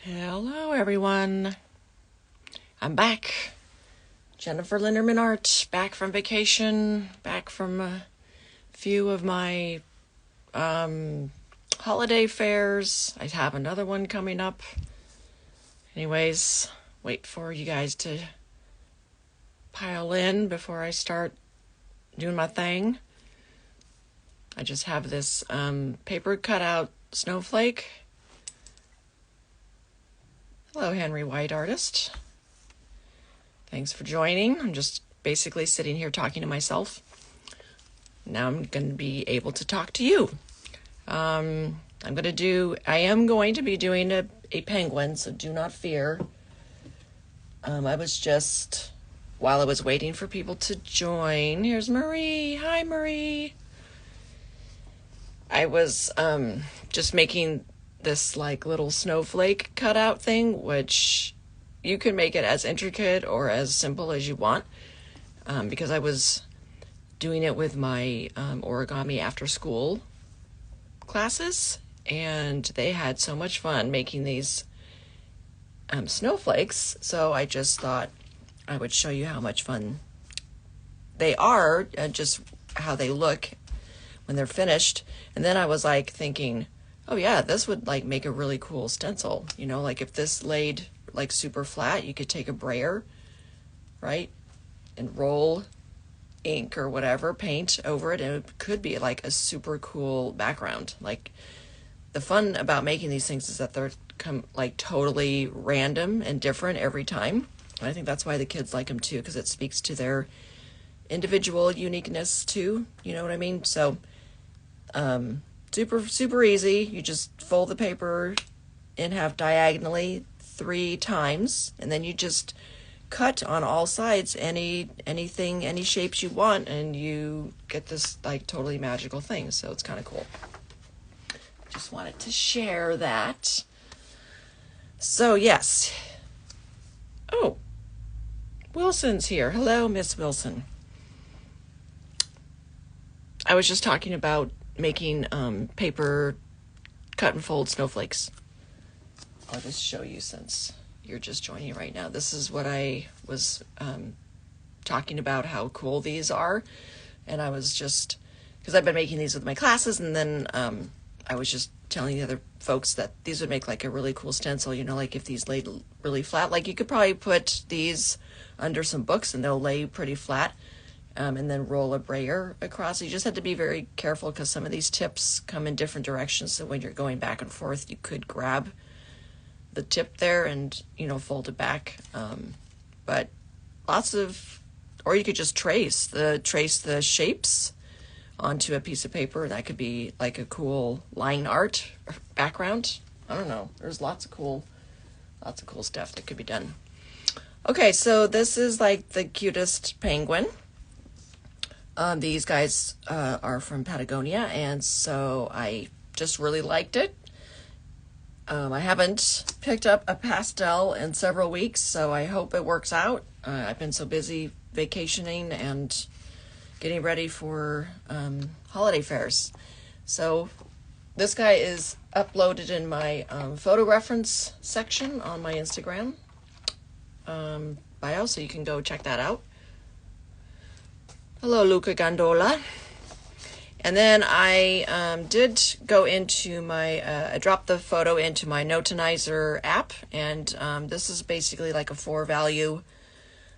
Hello, everyone. I'm back. Jennifer Linderman Art, back from vacation, back from a few of my holiday fairs. I have another one coming up. Anyways, wait for you guys to pile in before I start doing my thing. I just have this paper cutout snowflake. Hello, Henry White Artist. Thanks for joining. I'm just basically sitting here talking to myself. Now I'm going to be able to talk to you. I am going to be doing a penguin, so do not fear. I was just, while I was waiting for people to join, here's Marie. Hi, Marie. I was just making this like little snowflake cutout thing, which you can make it as intricate or as simple as you want, because I was doing it with my origami after school classes, and they had so much fun making these snowflakes. So I just thought I would show you how much fun they are, just how they look when they're finished. And then I was like thinking, oh yeah, this would like make a really cool stencil. You know, like if this laid like super flat, you could take a brayer, right, and roll ink or whatever, paint over it, and it could be like a super cool background. Like, the fun about making these things is that they're like totally random and different every time. And I think that's why the kids like them too, because it speaks to their individual uniqueness too. You know what I mean? So, super easy. You just fold the paper in half diagonally 3 times, and then you just cut on all sides anything, any shapes you want, and you get this like totally magical thing. So it's kind of cool. Just wanted to share that. So yes. Oh, Wilson's here. Hello, Miss Wilson. I was just talking about making paper cut and fold snowflakes. I'll just show you since you're just joining right now. This is what I was talking about, how cool these are. And I was just, because I've been making these with my classes, and then I was just telling the other folks that these would make like a really cool stencil, you know, like if these laid really flat, like you could probably put these under some books and they'll lay pretty flat. And then roll a brayer across. You just have to be very careful because some of these tips come in different directions. So when you're going back and forth, you could grab the tip there and, you know, fold it back. But or you could just trace the shapes onto a piece of paper. That could be like a cool line art background. I don't know. There's lots of cool stuff that could be done. Okay, so this is like the cutest penguin. These guys are from Patagonia, and so I just really liked it. I haven't picked up a pastel in several weeks, so I hope it works out. I've been so busy vacationing and getting ready for holiday fairs. So this guy is uploaded in my photo reference section on my Instagram bio, so you can go check that out. Hello, Luca Gondola. And then I did go into I dropped the photo into my Notanizer app, and this is basically like a 4-value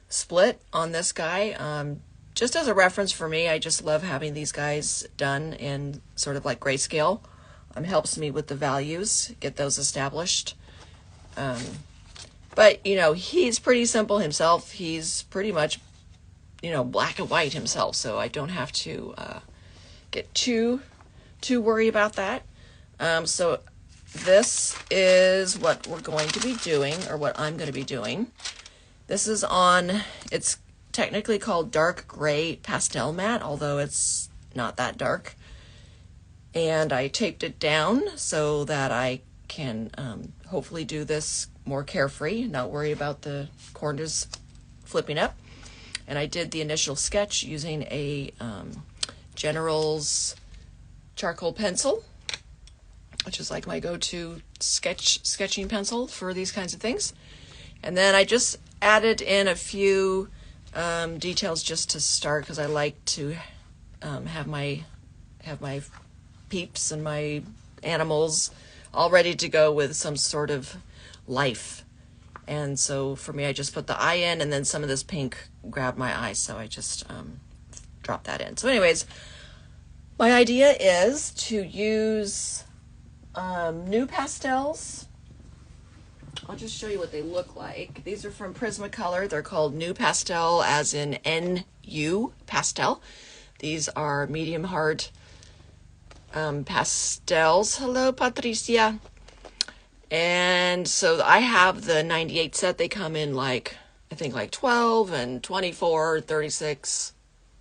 split on this guy. Just as a reference for me, I just love having these guys done in sort of like grayscale. Helps me with the values, get those established. But, you know, he's pretty simple himself. He's pretty much, you know, black and white himself, so I don't have to get too worried about that. So this is what we're going to be doing, or what I'm going to be doing. This is it's technically called dark gray pastel matte, although it's not that dark. And I taped it down so that I can hopefully do this more carefree, not worry about the corners flipping up. And I did the initial sketch using a General's charcoal pencil. which is like my go-to sketching pencil for these kinds of things. And then I just added in a few details just to start, because I like to have my peeps and my animals all ready to go with some sort of life. And so for me, I just put the eye in, and then some of this pink grabbed my eye, so I just dropped that in. So anyways, my idea is to use new pastels. I'll just show you what they look like. These are from Prismacolor. They're called New Pastel, as in NU pastel. These are medium hard pastels. Hello, Patricia. And so I have the 98 set. They come in like, I think like 12 and 24, 36,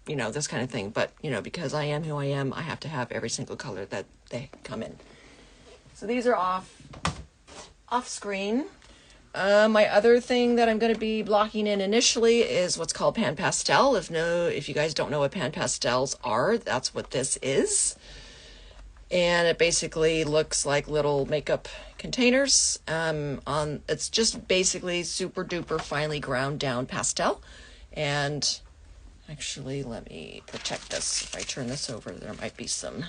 you know, this kind of thing. But, you know, because I am who I am, I have to have every single color that they come in. So these are off screen. My other thing that I'm going to be blocking in initially is what's called pan pastel. If you guys don't know what pan pastels are, that's what this is. And it basically looks like little makeup containers. It's just basically super duper finely ground down pastel. And actually, let me protect this. If I turn this over, there might be some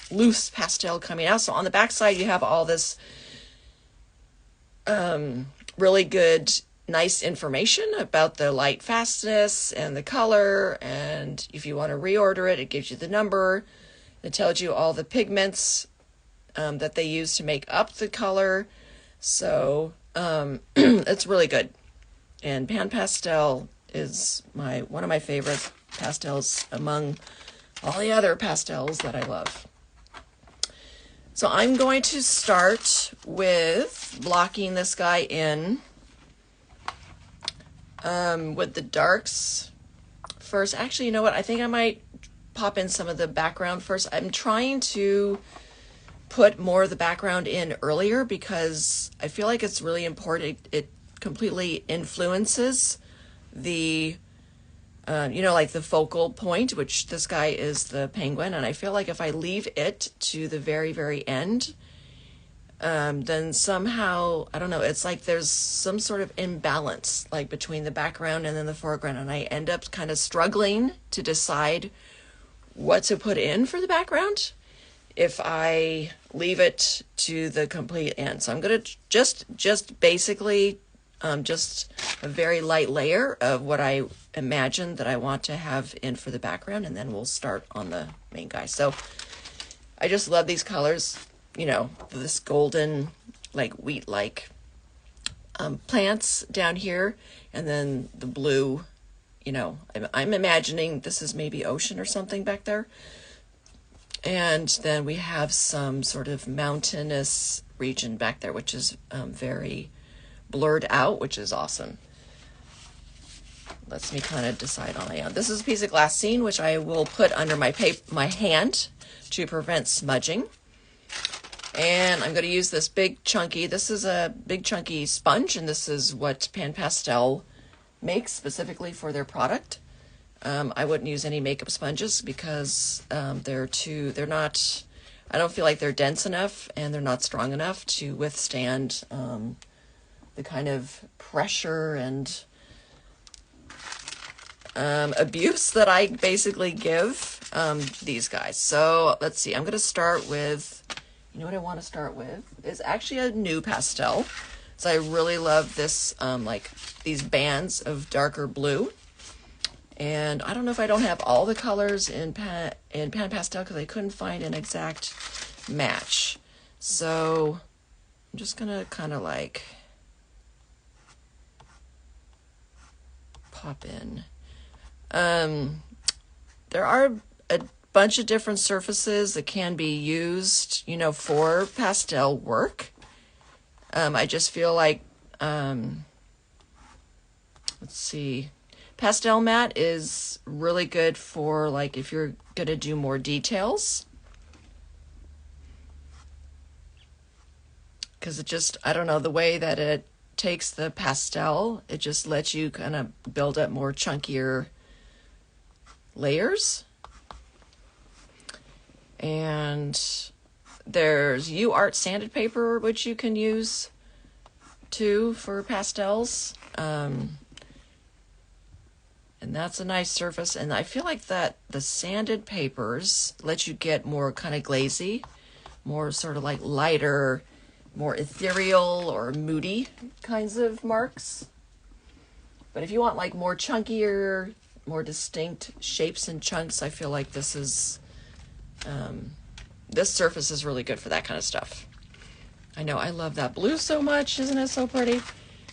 loose pastel coming out. So on the back side, you have all this really good, nice information about the light fastness and the color. And if you want to reorder it, it gives you the number. It tells you all the pigments that they use to make up the color. So it's really good. And pan pastel is one of my favorite pastels among all the other pastels that I love. So I'm going to start with blocking this guy in with the darks first. Actually, you know what? I think I might pop in some of the background first. I'm trying to put more of the background in earlier because I feel like it's really important. It completely influences the like the focal point, which this guy is the penguin. And I feel like if I leave it to the very, very end, then somehow, I don't know, it's like there's some sort of imbalance like between the background and then the foreground. And I end up kind of struggling to decide what to put in for the background if I leave it to the complete end. So I'm going to just basically just a very light layer of what I imagine that I want to have in for the background, and then we'll start on the main guy. So I just love these colors, you know, this golden, like wheat-like plants down here, and then the blue, you know, I'm imagining this is maybe ocean or something back there. And then we have some sort of mountainous region back there, which is very blurred out, which is awesome. Lets me kind of decide on my own. This is a piece of glassine, which I will put under my hand to prevent smudging. And I'm going to use this this is a big chunky sponge, and this is what Pan Pastel makes specifically for their product. I wouldn't use any makeup sponges because I don't feel like they're dense enough and they're not strong enough to withstand the kind of pressure and abuse that I basically give these guys. So let's see, I'm going to start with, you know what I want to start with is actually a new pastel. So I really love this, like these bands of darker blue. And I don't know if I don't have all the colors in Pan Pastel because I couldn't find an exact match. So I'm just going to kind of like pop in. There are a bunch of different surfaces that can be used, you know, for pastel work. I just feel like, let's see, pastel mat is really good for like if you're going to do more details. Because it just, I don't know, the way that it takes the pastel, it just lets you kind of build up more chunkier layers. And There's UArt sanded paper, which you can use too for pastels. And that's a nice surface. And I feel like that the sanded papers let you get more kind of glazy, more sort of like lighter, more ethereal or moody kinds of marks. But if you want like more chunkier, more distinct shapes and chunks, I feel like this is, this surface is really good for that kind of stuff. I know, I love that blue so much. Isn't it so pretty?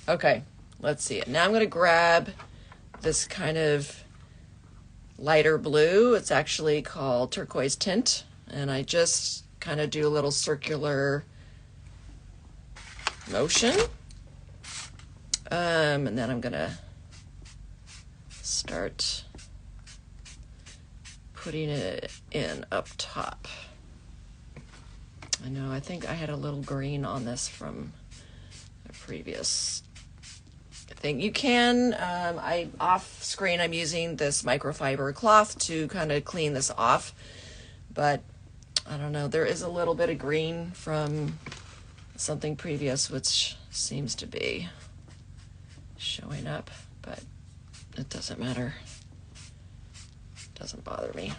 Okay, let's see it. Now I'm going to grab this kind of lighter blue. It's actually called turquoise tint. And I just kind of do a little circular motion. And then I'm going to start putting it in up top. I know, I think I had a little green on this from a previous thing. You can, off screen, I'm using this microfiber cloth to kind of clean this off, but I don't know, there is a little bit of green from something previous, which seems to be showing up, but it doesn't matter. It doesn't bother me.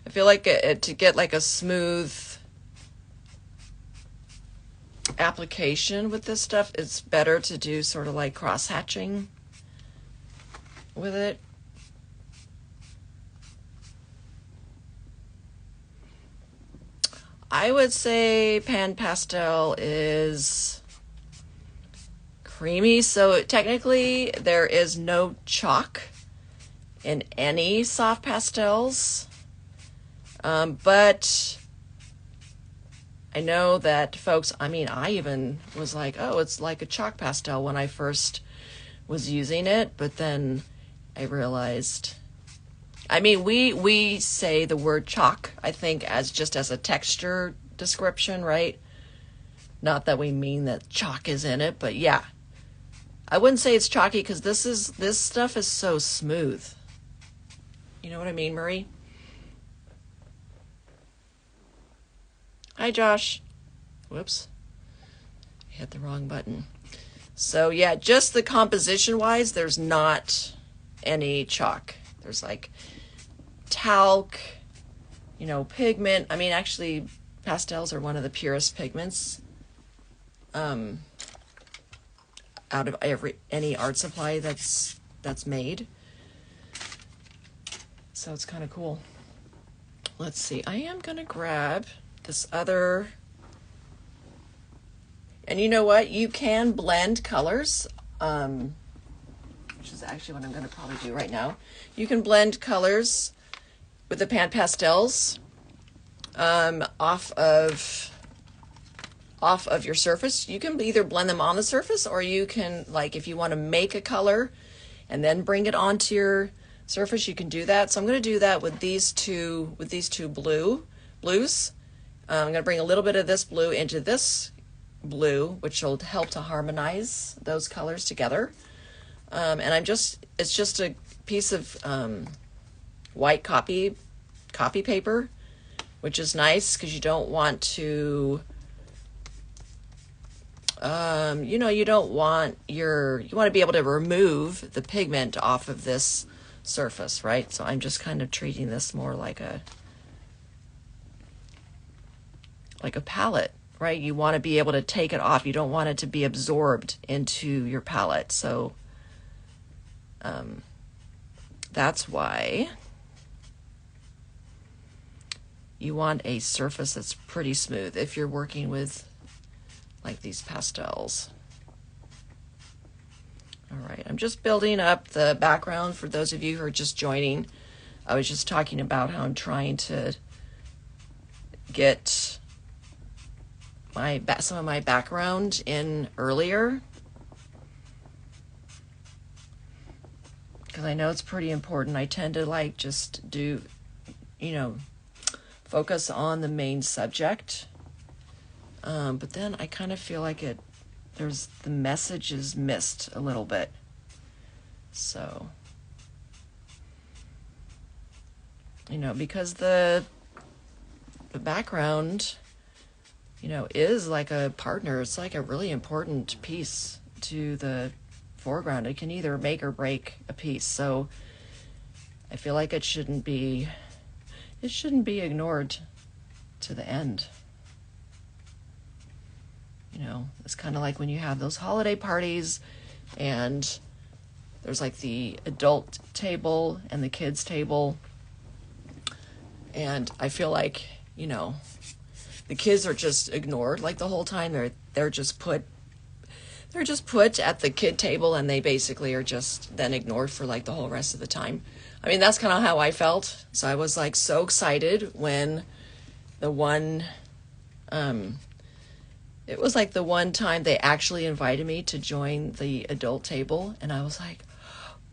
I feel like to get like a smooth application with this stuff, it's better to do sort of like cross-hatching with it. I would say pan pastel is creamy, so technically there is no chalk in any soft pastels. But I know that folks, I mean, I even was like, oh, it's like a chalk pastel when I first was using it, but then I realized, I mean, we say the word chalk, I think, as just as a texture description, right? Not that we mean that chalk is in it, but yeah. I wouldn't say it's chalky because this stuff is so smooth. You know what I mean, Marie? Hi, Josh. Whoops. Hit the wrong button. So yeah, just the composition wise, there's not any chalk. There's like talc, you know, pigment. I mean, actually, pastels are one of the purest pigments out of any art supply that's made. So it's kind of cool. Let's see. I am going to grab this other, and you know what, you can blend colors, which is actually what I'm going to probably do right now. You can blend colors with the pan pastels off of your surface. You can either blend them on the surface, or you can, like, if you want to make a color and then bring it onto your surface, you can do that. So I'm going to do that with these two blues. I'm going to bring a little bit of this blue into this blue, which will help to harmonize those colors together. And it's just a piece of white copy paper, which is nice because you don't want to, you want to be able to remove the pigment off of this surface, right? So I'm just kind of treating this more like a palette, right? You want to be able to take it off. You don't want it to be absorbed into your palette. So that's why you want a surface that's pretty smooth if you're working with like these pastels. All right, I'm just building up the background for those of you who are just joining. I was just talking about how I'm trying to get some of my background in earlier, because I know it's pretty important. I tend to like just do, focus on the main subject, but then I kind of feel like the message is missed a little bit. So you know, because the background, you know, is like a partner. It's like a really important piece to the foreground. It can either make or break a piece. So I feel like it shouldn't be ignored to the end. You know, it's kind of like when you have those holiday parties and there's like the adult table and the kids table. And I feel like, you know, the kids are just ignored like the whole time. They're just put at the kid table, and they basically are just then ignored for like the whole rest of the time. I mean, that's kind of how I felt. So I was like so excited when the one, it was like the one time they actually invited me to join the adult table. And I was like,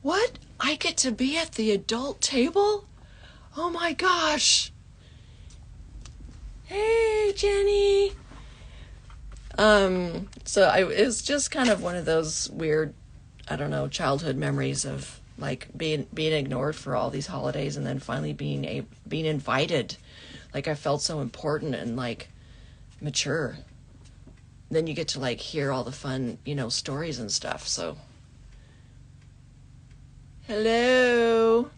what? I get to be at the adult table? Oh my gosh. Hey, Jenny. So it was just kind of one of those weird, I don't know, childhood memories of like being ignored for all these holidays, and then finally being invited. Like I felt so important and like mature. Then you get to like hear all the fun, you know, stories and stuff. So hello.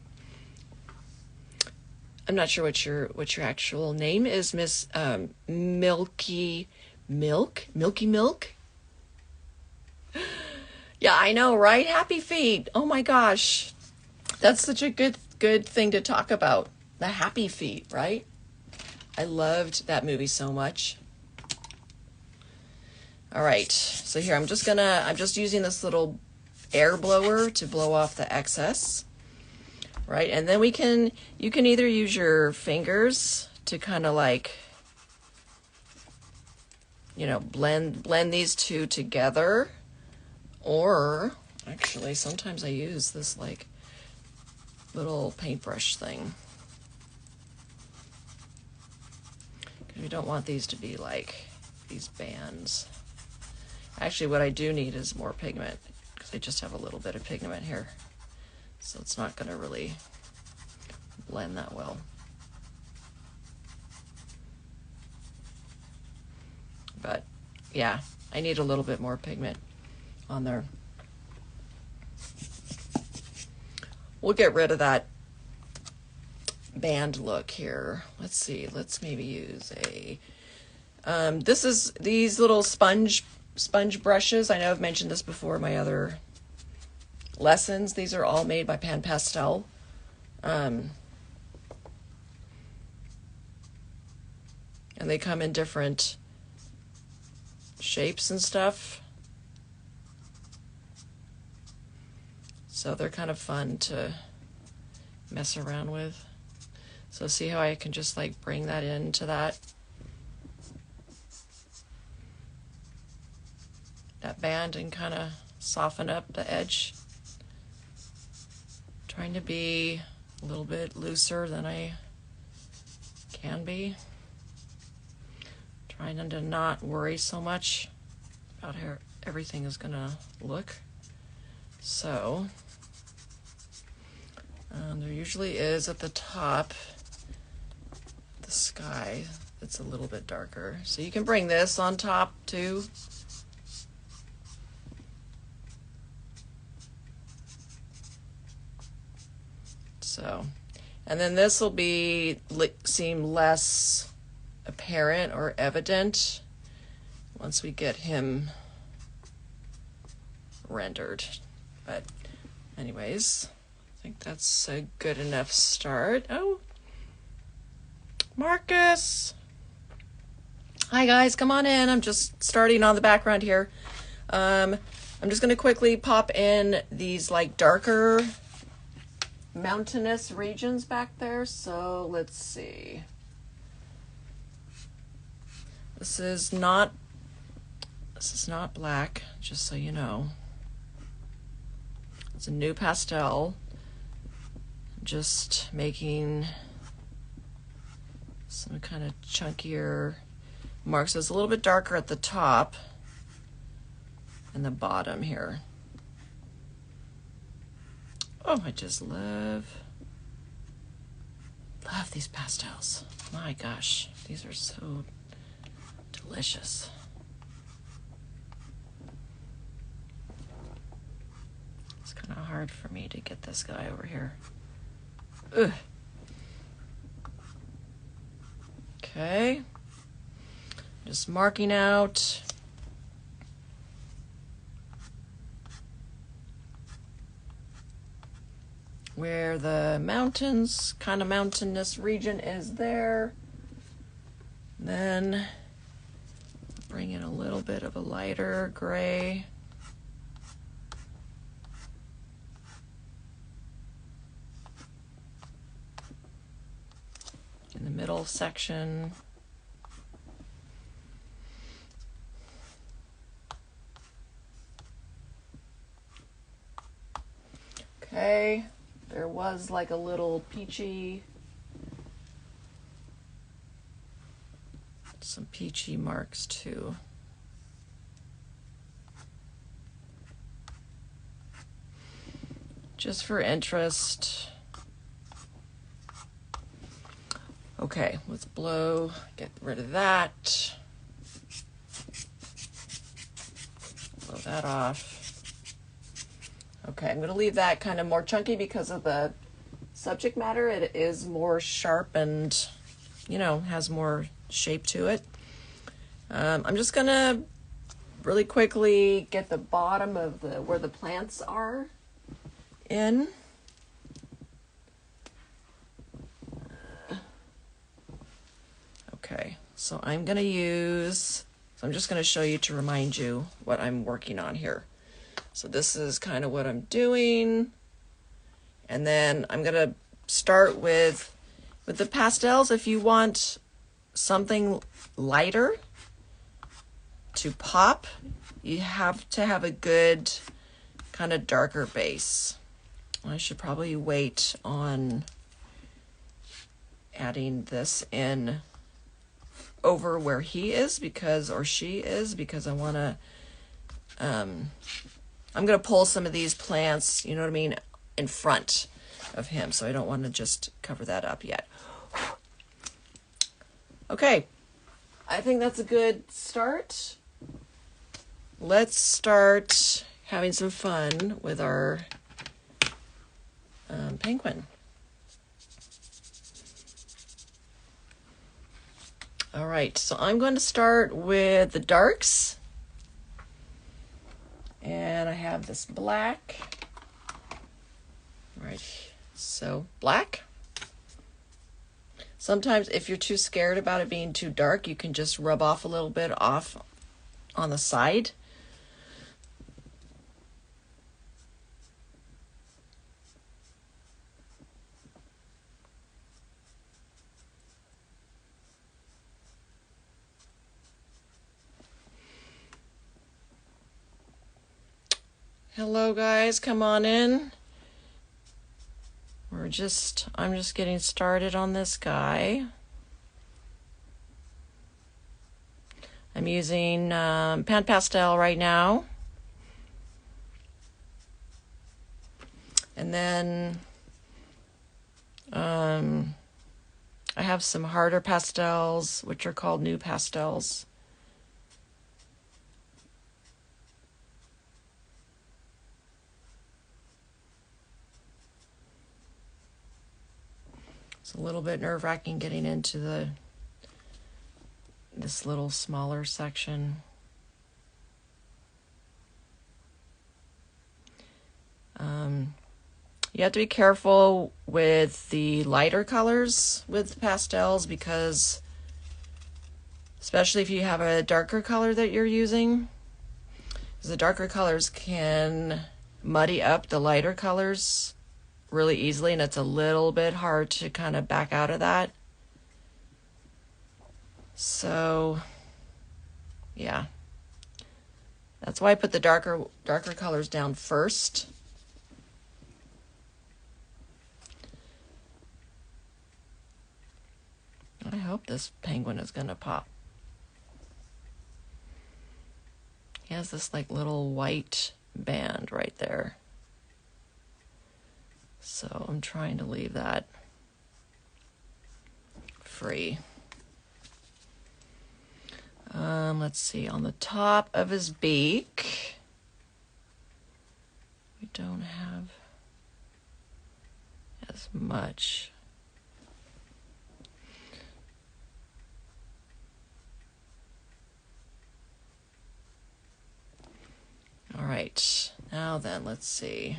I'm not sure what your actual name is, Miss Milky Milk? Yeah, I know, right? Happy Feet. Oh my gosh. That's such a good thing to talk about. The Happy Feet, right? I loved that movie so much. All right. So here I'm just using this little air blower to blow off the excess. Right? And then you can either use your fingers to kind of like, you know, blend these two together, or actually sometimes I use this like little paintbrush thing, because we don't want these to be like these bands. Actually, what I do need is more pigment, because I just have a little bit of pigment here, so it's not going to really blend that well. But yeah, I need a little bit more pigment on there. We'll get rid of that band look here. Let's see. Let's maybe use a these little sponge brushes. I know I've mentioned this before in my other lessons. These are all made by Pan Pastel. And they come in different shapes and stuff. So they're kind of fun to mess around with. So see how I can just like bring that into that band and kind of soften up the edge. Trying to be a little bit looser than I can be. Trying to not worry so much about how everything is going to look. So, there usually is at the top, the sky that's a little bit darker. So you can bring this on top too. So, and then this will seem less apparent or evident once we get him rendered. But anyways, I think that's a good enough start. Oh, Marcus. Hi guys, come on in. I'm just starting on the background here. I'm just going to quickly pop in these like darker mountainous regions back there. So let's see. This is not black, just so you know. It's a new pastel. Just making some kind of chunkier marks. So it's a little bit darker at the top and the bottom here. Oh, I just love love these pastels. My gosh, these are so delicious. It's kind of hard for me to get this guy over here. Ugh. Okay. Just marking out where the mountains, kind of mountainous region is there. Then bring in a little bit of a lighter gray. In the middle section. Okay, there was like a little peachy, some peachy marks too. Just for interest. Okay, let's blow, get rid of that. Blow that off. Okay, I'm going to leave that kind of more chunky because of the subject matter. It is more sharp and, you know, has more shape to it. I'm just going to really quickly get the bottom of the where the plants are in. Okay, so I'm going to use, so I'm just going to show you to remind you what I'm working on here. So this is kind of what I'm doing. And then I'm going to start with the pastels. If you want something lighter to pop, you have to have a good kind of darker base. I should probably wait on adding this in over where he is because, or she is, because I want to, I'm going to pull some of these plants, you know what I mean, in front of him. So I don't want to just cover that up yet. Okay. I think that's a good start. Let's start having some fun with our penguin. All right, so I'm going to start with the darks. And I have this black. Right, so black. Sometimes if you're too scared about it being too dark, you can just rub off a little bit off on the side. Hello guys, come on in. I'm just getting started on this guy. I'm using pan pastel right now. And then I have some harder pastels, which are called new pastels. It's a little bit nerve-wracking getting into this little smaller section. You have to be careful with the lighter colors with pastels because, especially if you have a darker color that you're using, because the darker colors can muddy up the lighter colors really easily, and it's a little bit hard to kind of back out of that. So, yeah. That's why I put the darker colors down first. I hope this penguin is gonna pop. He has this like little white band right there. So I'm trying to leave that. free. Let's see, on the top of his beak, we don't have as much. All right, now then, let's see.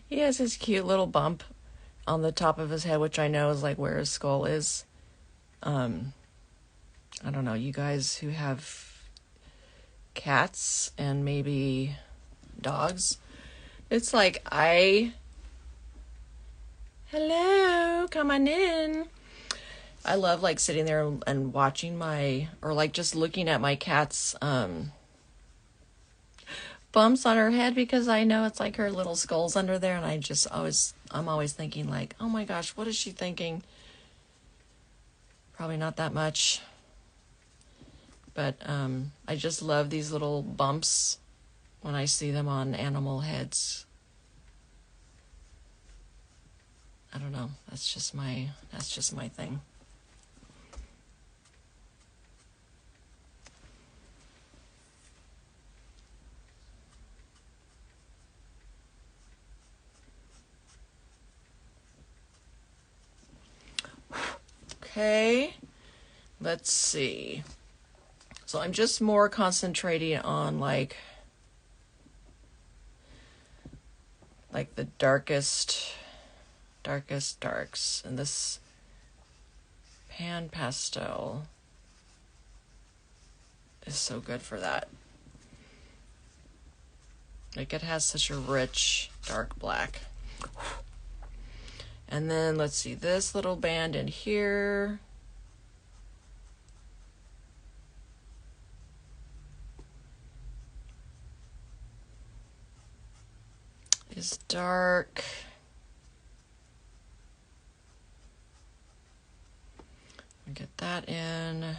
He has his cute little bump on the top of his head, which I know is like where his skull is. I don't know, you guys who have cats and maybe dogs, it's like hello, come on in. I love like sitting there and watching or like just looking at my cat's bumps on her head, because I know it's like her little skull's under there, and I'm always thinking like, oh my gosh, what is she thinking? Probably not that much. But I just love these little bumps when I see them on animal heads. I don't know. That's just my thing. Okay, let's see. So I'm just more concentrating on like the darkest darks, and this pan pastel is so good for that. Like, it has such a rich dark black. And then let's see, this little band in here is dark. Get that in.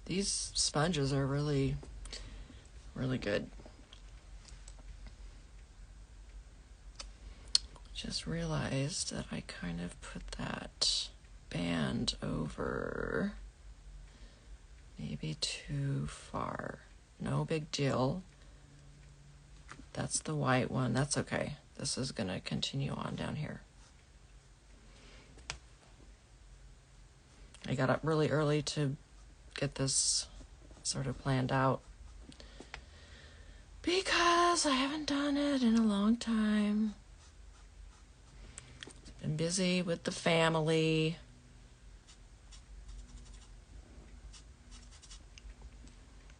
These sponges are really, really good. Just realized that I kind of put that band over maybe too far. No big deal. That's the white one. That's okay. This is going to continue on down here. I got up really early to get this sort of planned out because I haven't done it in a long time. Been busy with the family.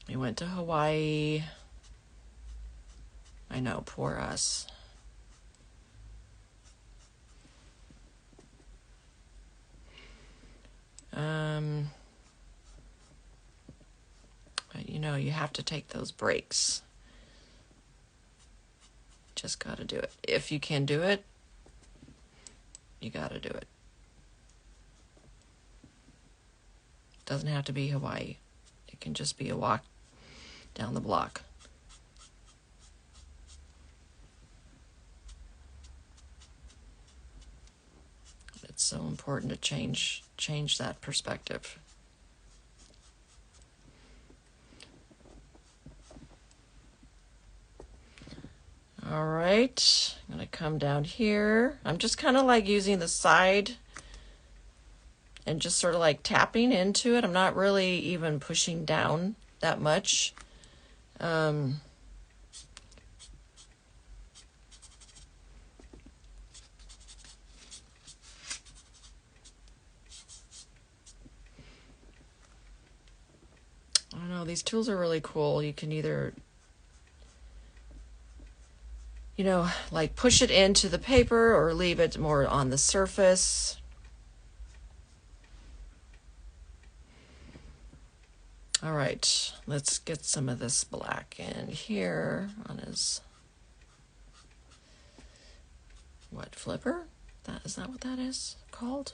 We went to Hawaii. I know, poor us. But you know, you have to take those breaks. Just gotta do it. If you can do it, you gotta do it. Doesn't have to be Hawaii. It can just be a walk down the block. It's so important to change that perspective. All right, I'm gonna come down here. I'm just kind of like using the side and just sort of like tapping into it. I'm not really even pushing down that much. I don't know, these tools are really cool. You can either, you know, like push it into the paper or leave it more on the surface. All right, let's get some of this black in here on his what, flipper? Is that what that is called?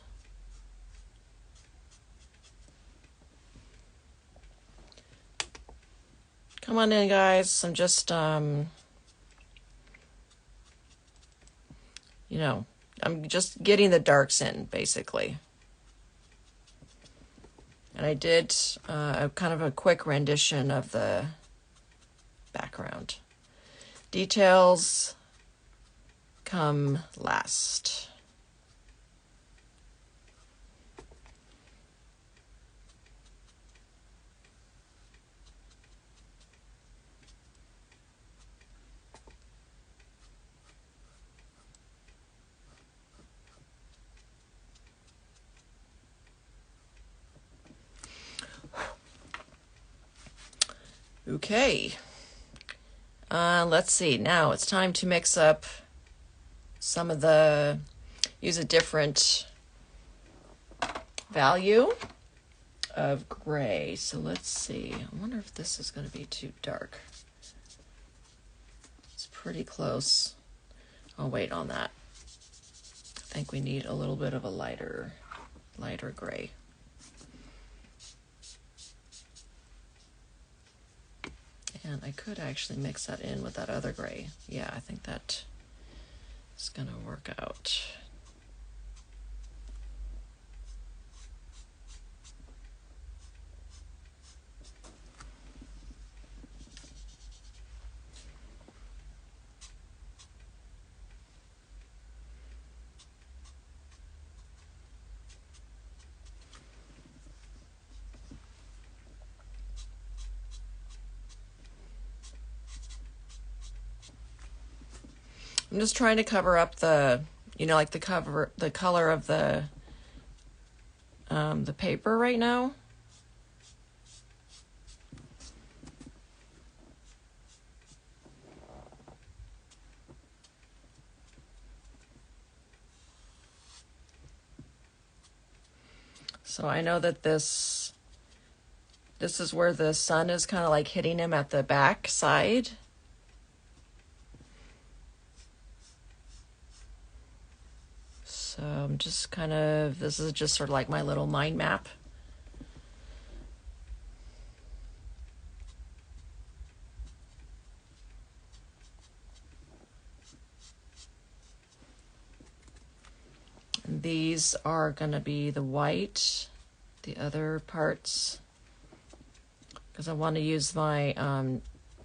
Come on in, guys. I'm just, I'm just getting the darks in, basically. And I did a kind of a quick rendition of the background. Details come last. Okay, let's see. Now it's time to mix up some of use a different value of gray. So let's see. I wonder if this is going to be too dark. It's pretty close. I'll wait on that. I think we need a little bit of a lighter gray. And I could actually mix that in with that other gray. Yeah, I think that is going to work out. I'm just trying to cover up the color of the paper right now. So I know that this is where the sun is kind of like hitting him at the back side. So I'm just this is just sort of like my little mind map. And these are going to be the white, the other parts, because I want to use my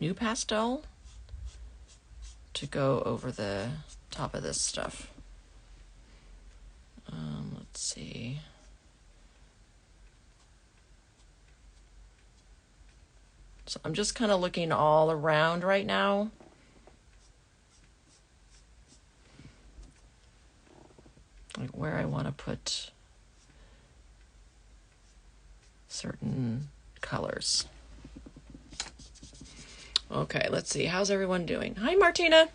new pastel to go over the top of this stuff. Let's see. So I'm just kind of looking all around right now. Like where I want to put certain colors. Okay, let's see. How's everyone doing? Hi, Martina.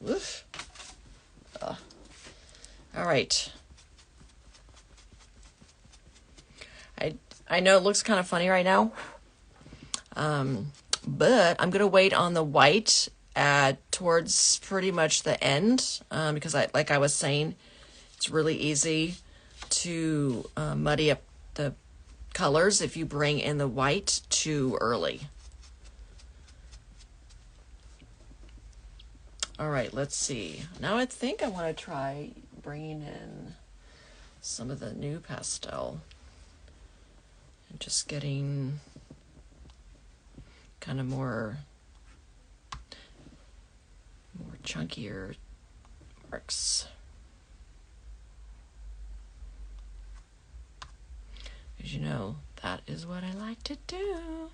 Woof. All right. I know it looks kind of funny right now, but I'm going to wait on the white towards pretty much the end because, like I was saying, it's really easy to muddy up the colors if you bring in the white too early. All right, let's see. Now I think I want to try bringing in some of the new pastel and just getting kind of more chunkier marks. As you know, that is what I like to do.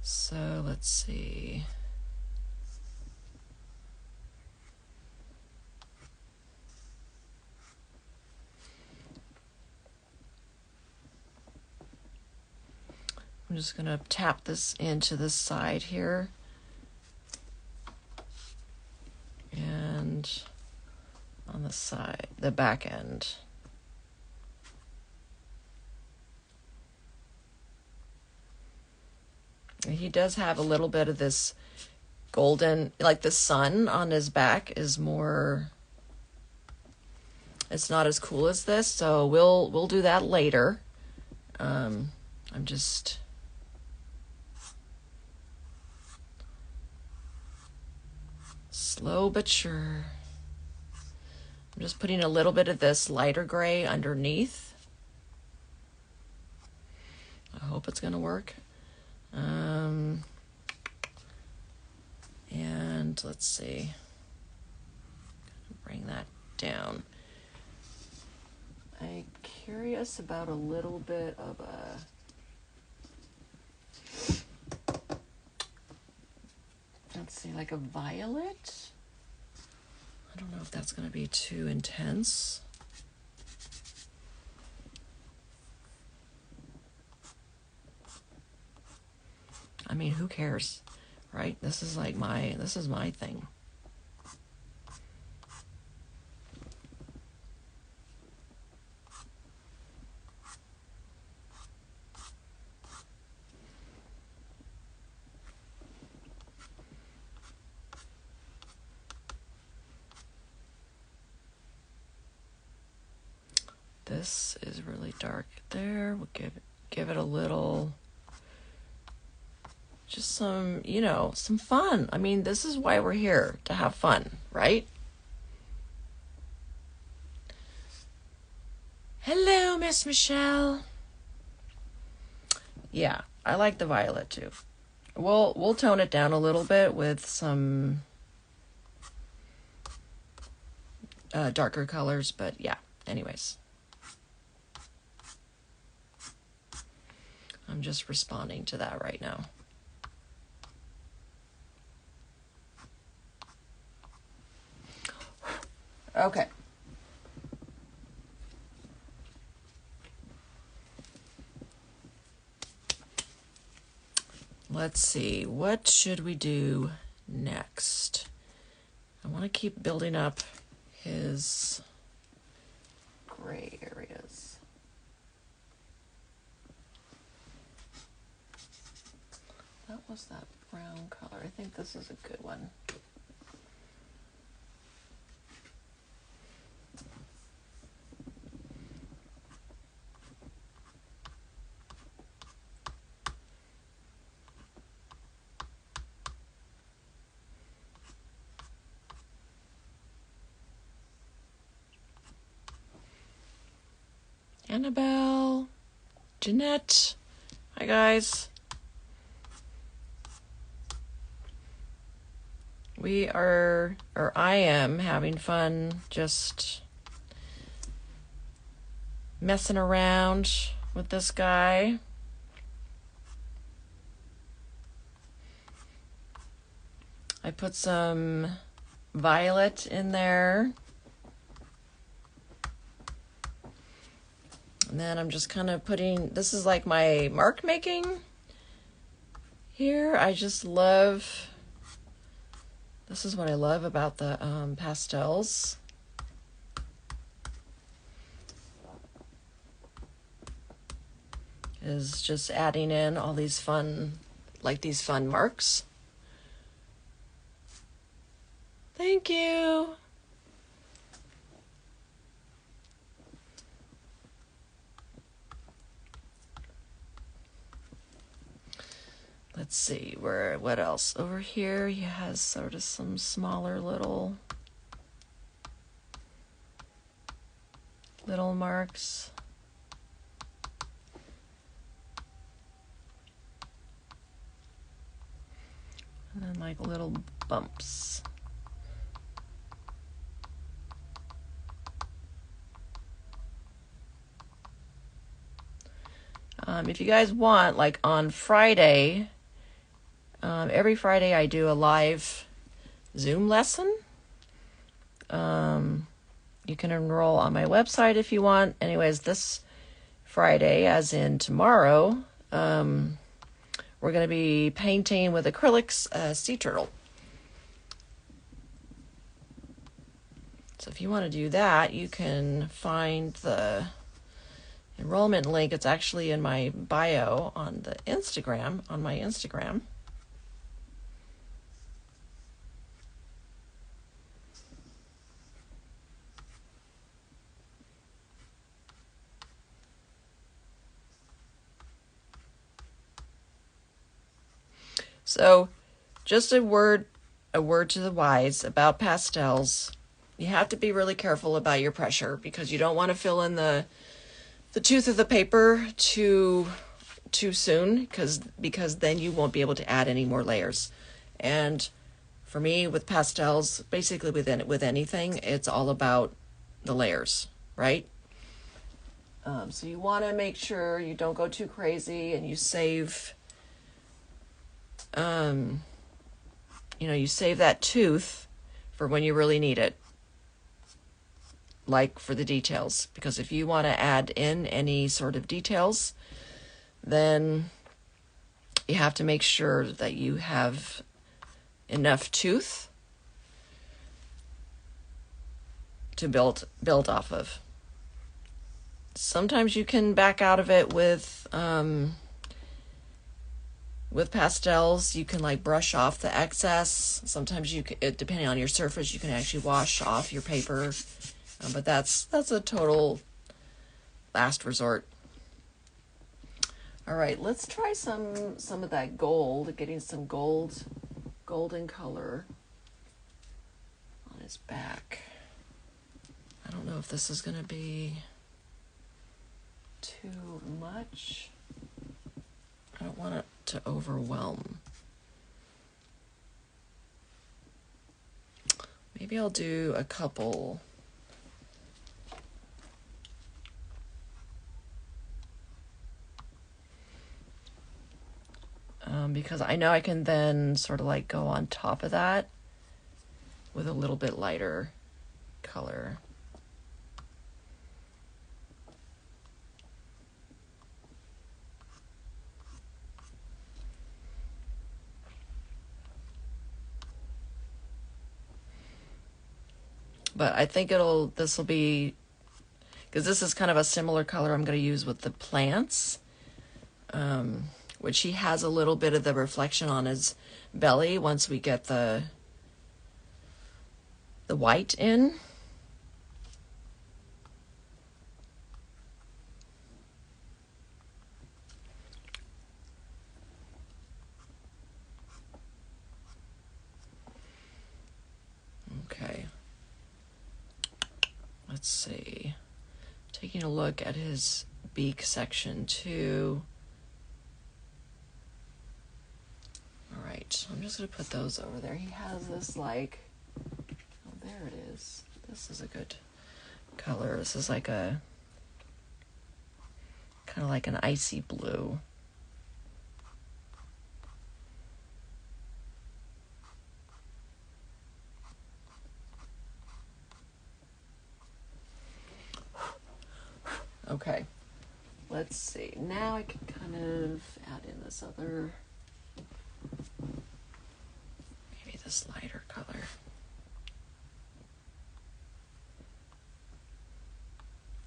So let's see. I'm just going to tap this into this side here. And on the side, the back end. And he does have a little bit of this golden, like the sun on his back is more, it's not as cool as this, so we'll do that later. I'm just slow but sure. I'm just putting a little bit of this lighter gray underneath. I hope it's gonna work. And let's see, bring that down. I'm curious about a little bit of a, let's see, like a violet. I don't know if that's going to be too intense. I mean, who cares, right? This is like this is my thing. This is really dark there. We'll give it a little, just some, you know, some fun. I mean, this is why we're here, to have fun, right? Hello, Miss Michelle. Yeah, I like the violet too. We'll tone it down a little bit with some darker colors, but yeah, anyways. I'm just responding to that right now. Okay. Let's see, what should we do next? I want to keep building up his gray areas. That was that brown color. I think this is a good one. Annabelle, Jeanette, hi guys. I am having fun just messing around with this guy. I put some violet in there. And then I'm just kind of putting, this is like my mark making here. I just love, this is what I love about the pastels. Is just adding in all these fun, like these fun marks. Thank you. Let's see, what else? Over here he has sort of some smaller little marks. And then like little bumps. If you guys want, like on Friday, every Friday I do a live Zoom lesson. You can enroll on my website if you want. Anyways, this Friday, as in tomorrow, we're going to be painting with acrylics sea turtle. So if you want to do that, you can find the enrollment link. It's actually in my bio on the Instagram, on my Instagram. So just a word to the wise about pastels. You have to be really careful about your pressure because you don't want to fill in the tooth of the paper too soon because then you won't be able to add any more layers. And for me with pastels, basically with anything, it's all about the layers, right? So you want to make sure you don't go too crazy and you save you save that tooth for when you really need it, like for the details, because if you want to add in any sort of details, then you have to make sure that you have enough tooth to build off of. Sometimes you can back out of it with pastels. You can like brush off the excess. Sometimes depending on your surface, you can actually wash off your paper, but that's a total last resort. All right, let's try some of that gold, getting some golden color on his back. I don't know if this is going to be too much. I don't want it to overwhelm. Maybe I'll do a couple. Because I know I can then sort of like go on top of that with a little bit lighter color. But I think this will be, because this is kind of a similar color I'm going to use with the plants, which he has a little bit of the reflection on his belly once we get the white in. Okay. Let's see. Taking a look at his beak section too. All right, I'm just going to put those over there. He has this like, oh, there it is. This is a good color. This is like a, kind of like an icy blue. Okay, let's see. Now I can kind of add in this other, maybe this lighter color.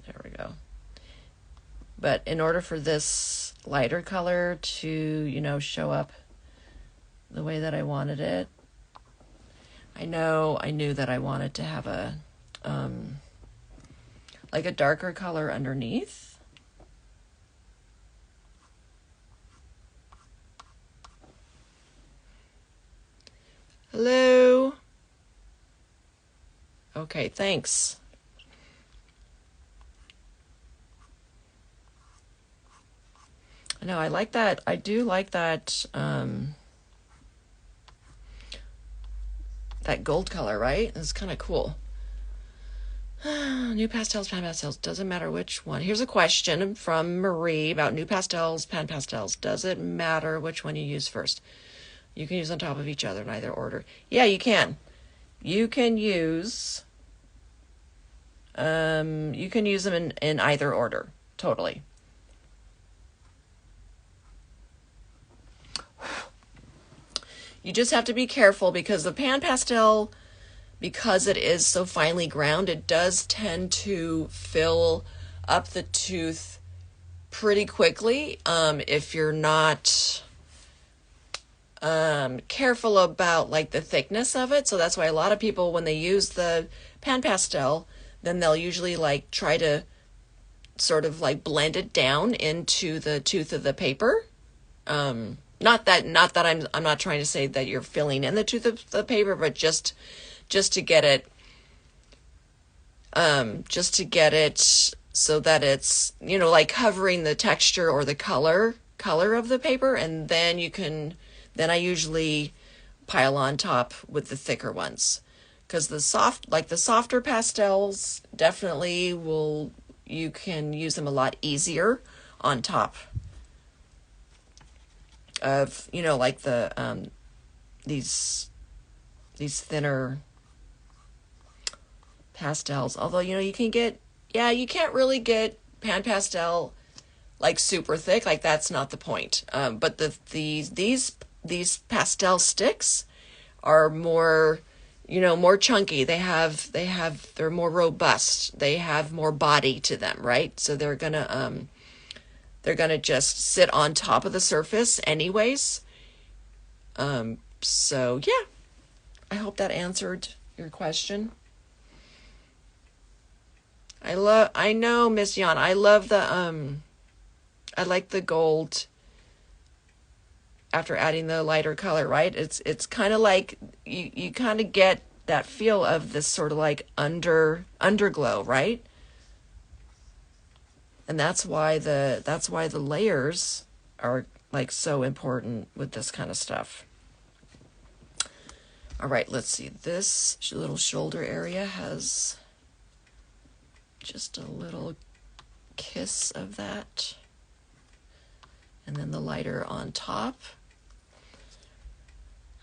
There we go. But in order for this lighter color to, show up the way that I wanted it, I knew that I wanted to have a, like a darker color underneath. Hello? Okay, thanks. No, I like that. I do like that, that gold color, right? It's kind of cool. New pastels, pan pastels, doesn't matter which one. Here's a question from Marie about new pastels, pan pastels. Does it matter which one you use first? You can use on top of each other in either order. Yeah, you can. You can use them in either order. Totally. You just have to be careful because the pan pastel because it is so finely ground, it does tend to fill up the tooth pretty quickly if you're not careful about like the thickness of it. So that's why a lot of people, when they use the pan pastel, then they'll usually like try to sort of like blend it down into the tooth of the paper. Not that I'm not trying to say that you're filling in the tooth of the paper, but just to get it so that it's, you know, like covering the texture or the color of the paper, and then I usually pile on top with the thicker ones, because the softer pastels definitely you can use them a lot easier on top of, you know, like the these thinner pastels. Although, you know, you can't really get pan pastel like super thick, like that's not the point. But these pastel sticks are more, you know, more chunky. They're more robust. They have more body to them, right? So they're gonna just sit on top of the surface anyways. So yeah, I hope that answered your question. I know, Miss Yan, I love the I like the gold after adding the lighter color, right? It's kind of like you kind of get that feel of this sort of like underglow, right? And that's why the layers are like so important with this kind of stuff. All right, let's see. This little shoulder area has just a little kiss of that. And then the lighter on top.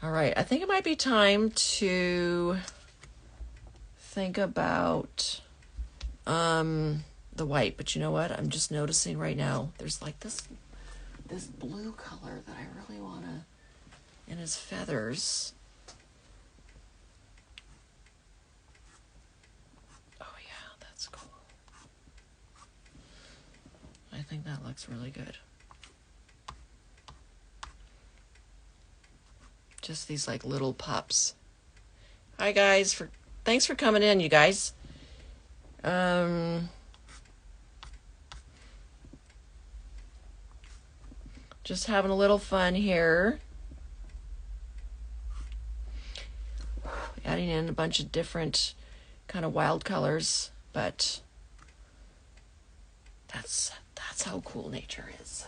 All right, I think it might be time to think about the white, but you know what? I'm just noticing right now there's like this blue color that I really want to, in his feathers. Oh yeah, that's cool. I think that looks really good. Just these like little pups. Hi guys, thanks for coming in, you guys. Just having a little fun here. Adding in a bunch of different kind of wild colors, but that's how cool nature is.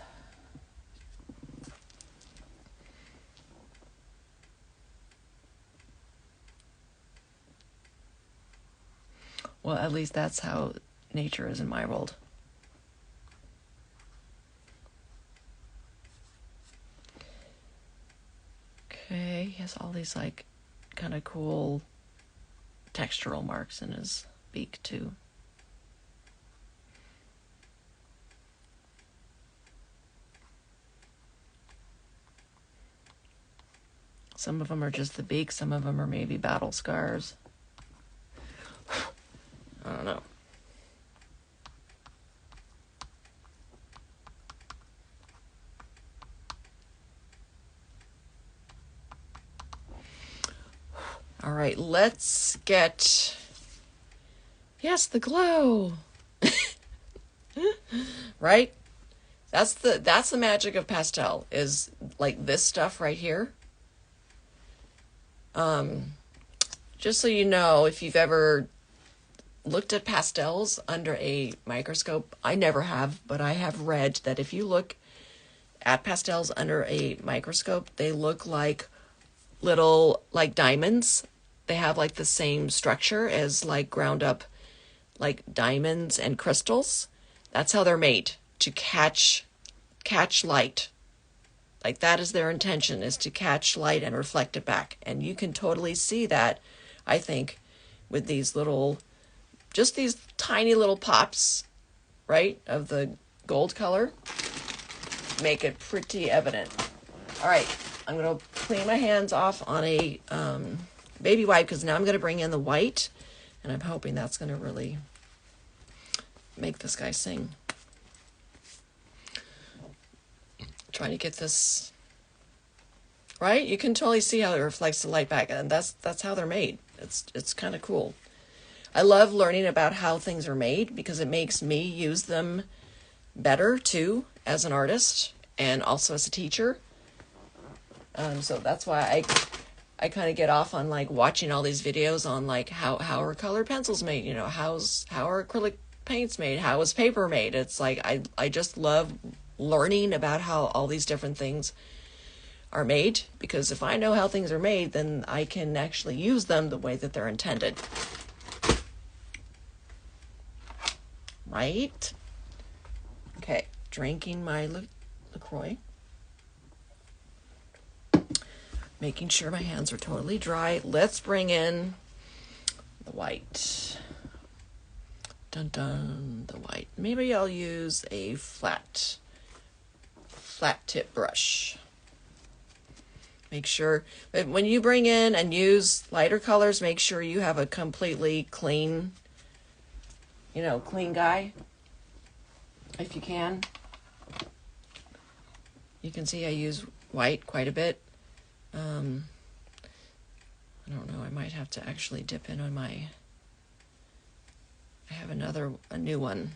Well, at least that's how nature is in my world. Okay, he has all these like kind of cool textural marks in his beak too. Some of them are just the beak, some of them are maybe battle scars. I don't know. All right, let's get, yes, the glow. Right? That's the magic of pastel, is like this stuff right here. Just so you know, if you've ever looked at pastels under a microscope, I never have, but I have read that if you look at pastels under a microscope, they look like little like diamonds. They have like the same structure as like ground up like diamonds and crystals. That's how they're made, to catch light. Like that is their intention, is to catch light and reflect it back. And you can totally see that, I think, with these little, just these tiny little pops, right, of the gold color, make it pretty evident. All right, I'm going to clean my hands off on a baby white, because now I'm going to bring in the white, and I'm hoping that's going to really make this guy sing. Trying to get this right. You can totally see how it reflects the light back, and that's how they're made. It's kind of cool. I love learning about how things are made because it makes me use them better too as an artist and also as a teacher. So that's why I kind of get off on like watching all these videos on like how are colored pencils made, you know, how are acrylic paints made, how is paper made. It's like I just love learning about how all these different things are made, because if I know how things are made, then I can actually use them the way that they're intended. Right? Okay, drinking my LaCroix. Making sure my hands are totally dry. Let's bring in the white. Dun dun, the white. Maybe I'll use a flat tip brush. Make sure that when you bring in and use lighter colors, make sure you have a completely clean, clean guy, if you can. You can see I use white quite a bit. I don't know, I might have to actually dip in on I have a new one.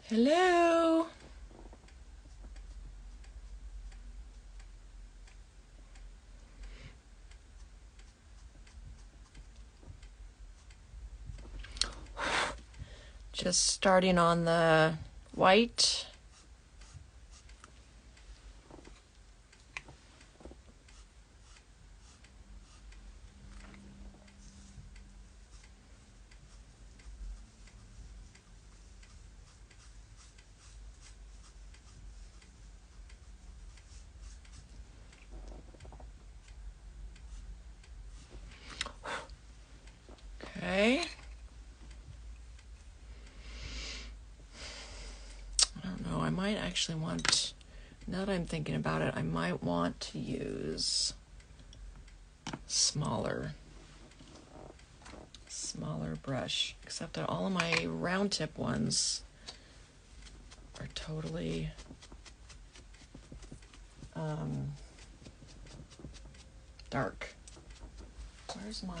Hello. Just starting on the white. Okay. I don't know, I might actually want, now that I'm thinking about it, I might want to use smaller brush, except that all of my round tip ones are totally dark. Where's my,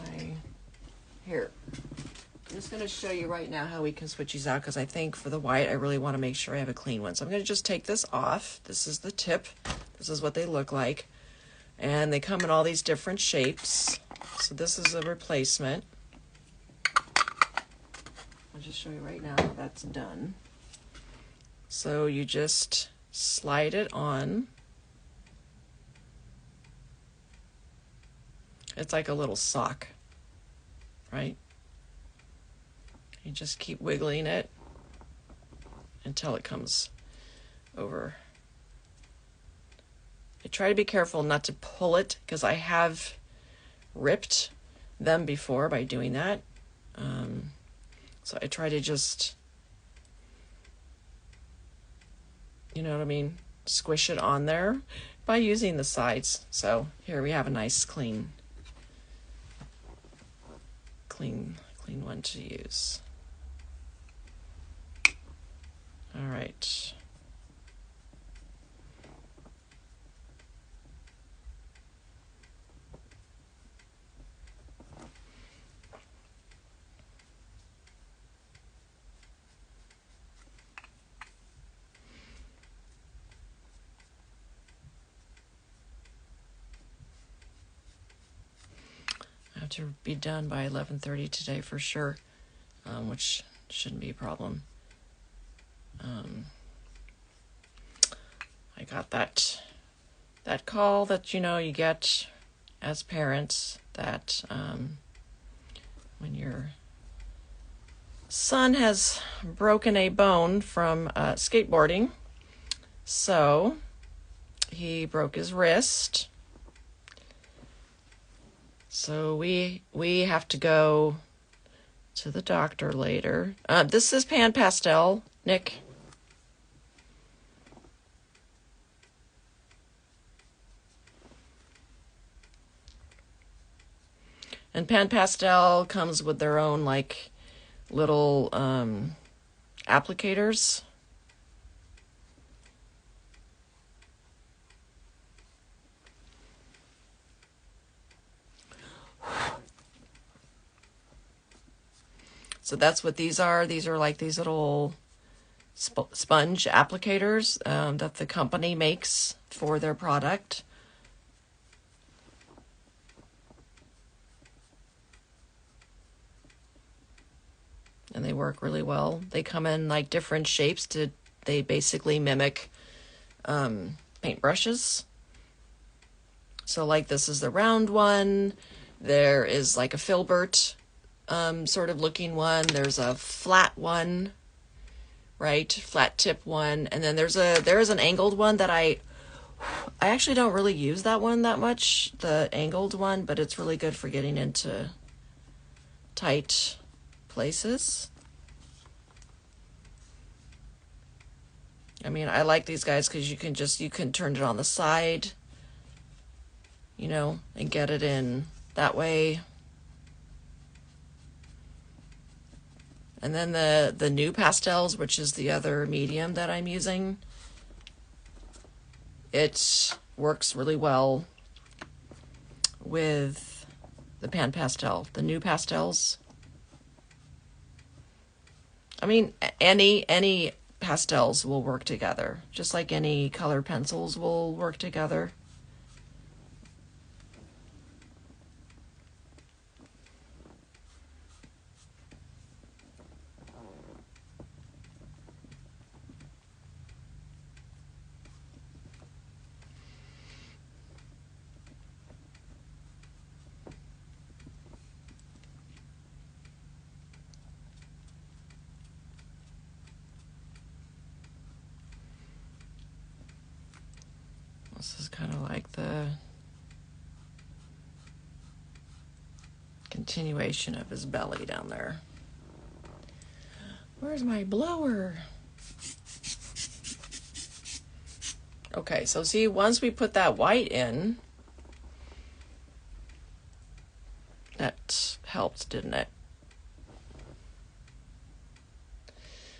here. I'm just going to show you right now how we can switch these out, because I think for the white I really want to make sure I have a clean one. So I'm going to just take this off. This is the tip. This is what they look like. And they come in all these different shapes. So this is a replacement. I'll just show you right now how that's done. So you just slide it on. It's like a little sock, right? You just keep wiggling it until it comes over. I try to be careful not to pull it, because I have ripped them before by doing that. So I try to just, you know what I mean, squish it on there by using the sides. So here we have a nice clean one to use. All right. I have to be done by 11:30 today for sure, which shouldn't be a problem. I got that call that you get as parents, that when your son has broken a bone from skateboarding. So he broke his wrist. So we have to go to the doctor later. This is Pan Pastel, Nick. And Pan Pastel comes with their own like little applicators. So that's what these are. These are like these little sponge applicators that the company makes for their product. And they work really well. They come in like different shapes they basically mimic paintbrushes. So like this is the round one. There is like a filbert sort of looking one. There's a flat one, right? Flat tip one. And then there is an angled one that I actually don't really use that one that much, the angled one, but it's really good for getting into tight places. I mean, I like these guys because you can turn it on the side, you know, and get it in that way. And then the new pastels, which is the other medium that I'm using, it works really well with the Pan Pastel, the new pastels. I mean, any pastels will work together, just like any color pencils will work together. This is kind of like the continuation of his belly down there. Where's my blower? Okay, so see, once we put that white in, that helped, didn't it?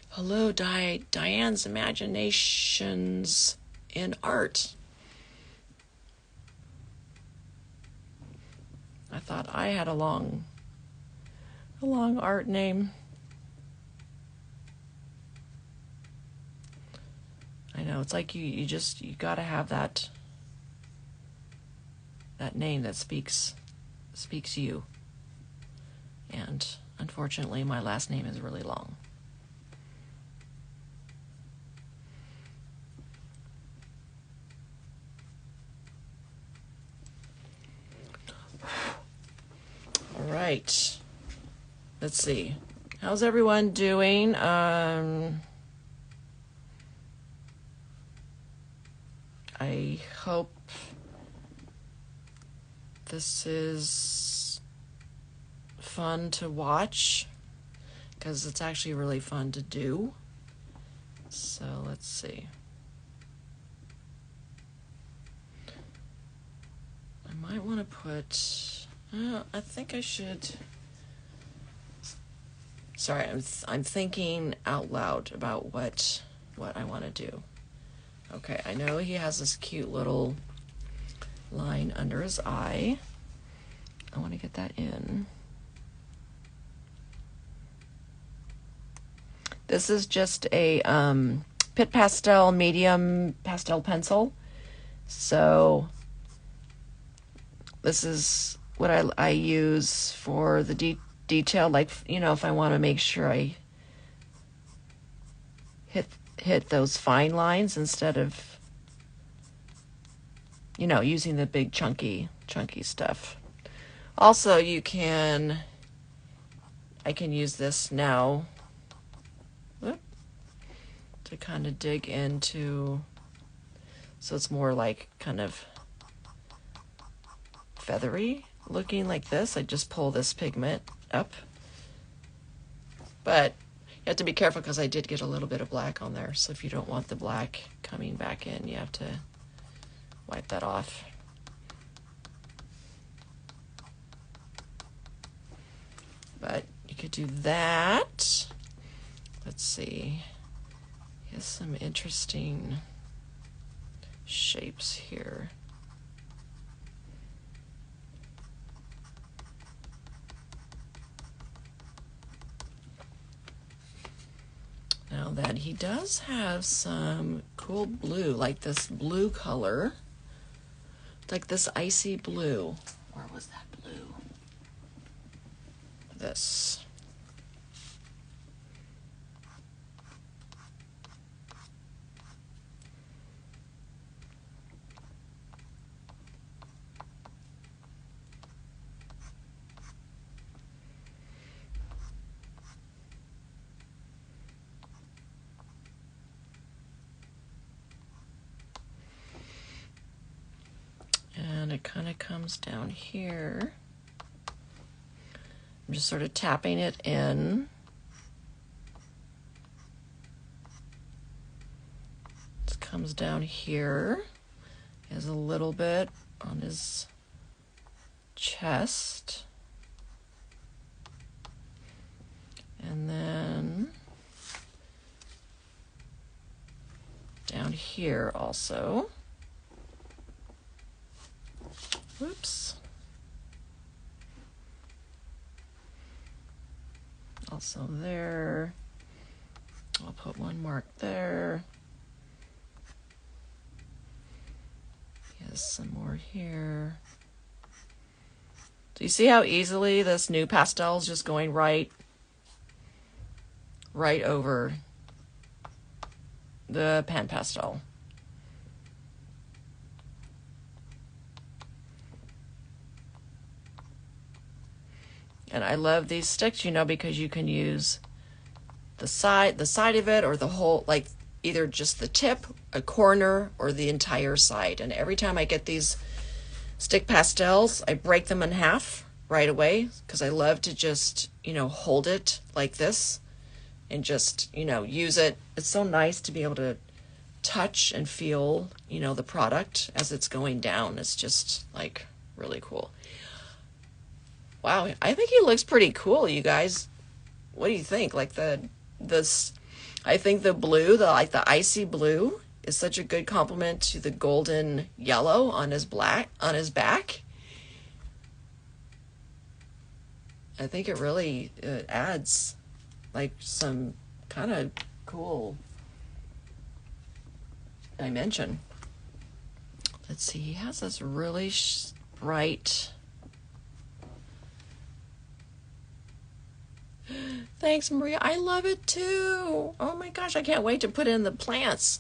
Hello, Diane's Imaginations in Art. I thought I had a long art name. I know, it's like you gotta have that name that speaks you. And unfortunately, my last name is really long. All right. Let's see. How's everyone doing? I hope this is fun to watch, because it's actually really fun to do. So let's see. I might want to put, I think I should, sorry, I'm thinking out loud about what I want to do. Okay, I know he has this cute little line under his eye. I want to get that in. This is just a Pit Pastel medium pastel pencil. So this is what I use for the detail, like, you know, if I want to make sure I hit those fine lines instead of, you know, using the big chunky stuff. Also, I can use this now to kind of dig into, so it's more like kind of feathery looking like this. I just pull this pigment up But you have to be careful because I did get a little bit of black on there. So if you don't want the black coming back in, you have to wipe that off. But you could do that. Let's see. Here's some interesting shapes here. Now that he does have some cool blue, like this blue color, like this icy blue. Where was that blue? This. And it kind of comes down here. I'm just sort of tapping it in. It comes down here. He has a little bit on his chest. And then down here also. Whoops. Also there. I'll put one mark there. Yes, some more here. So you see how easily this new pastel is just going right over the pan pastel. And I love these sticks, you know, because you can use the side of it or the whole, like either just the tip, a corner, or the entire side. And every time I get these stick pastels, I break them in half right away because I love to just, you know, hold it like this and just, you know, use it. It's so nice to be able to touch and feel, you know, the product as it's going down. It's just like really cool. Wow, I think he looks pretty cool, you guys. What do you think? Like I think the blue, like the icy blue, is such a good complement to the golden yellow on his back. I think it really adds like some kind of cool dimension. Let's see, he has this really bright. Thanks, Maria. I love it too. Oh my gosh, I can't wait to put in the plants.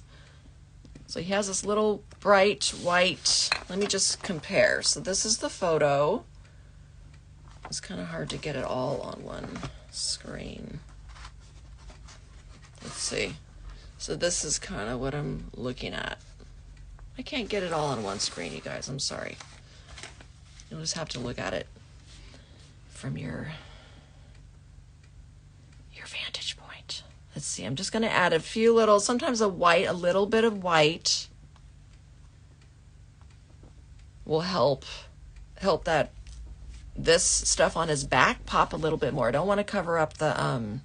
So he has this little bright white. Let me just compare. So this is the photo. It's kind of hard to get it all on one screen. Let's see. So this is kind of what I'm looking at. I can't get it all on one screen, you guys. I'm sorry. You'll just have to look at it from your vantage point. Let's see. I'm just going to add a few little, sometimes a little bit of white will help that this stuff on his back pop a little bit more. I don't want to cover up the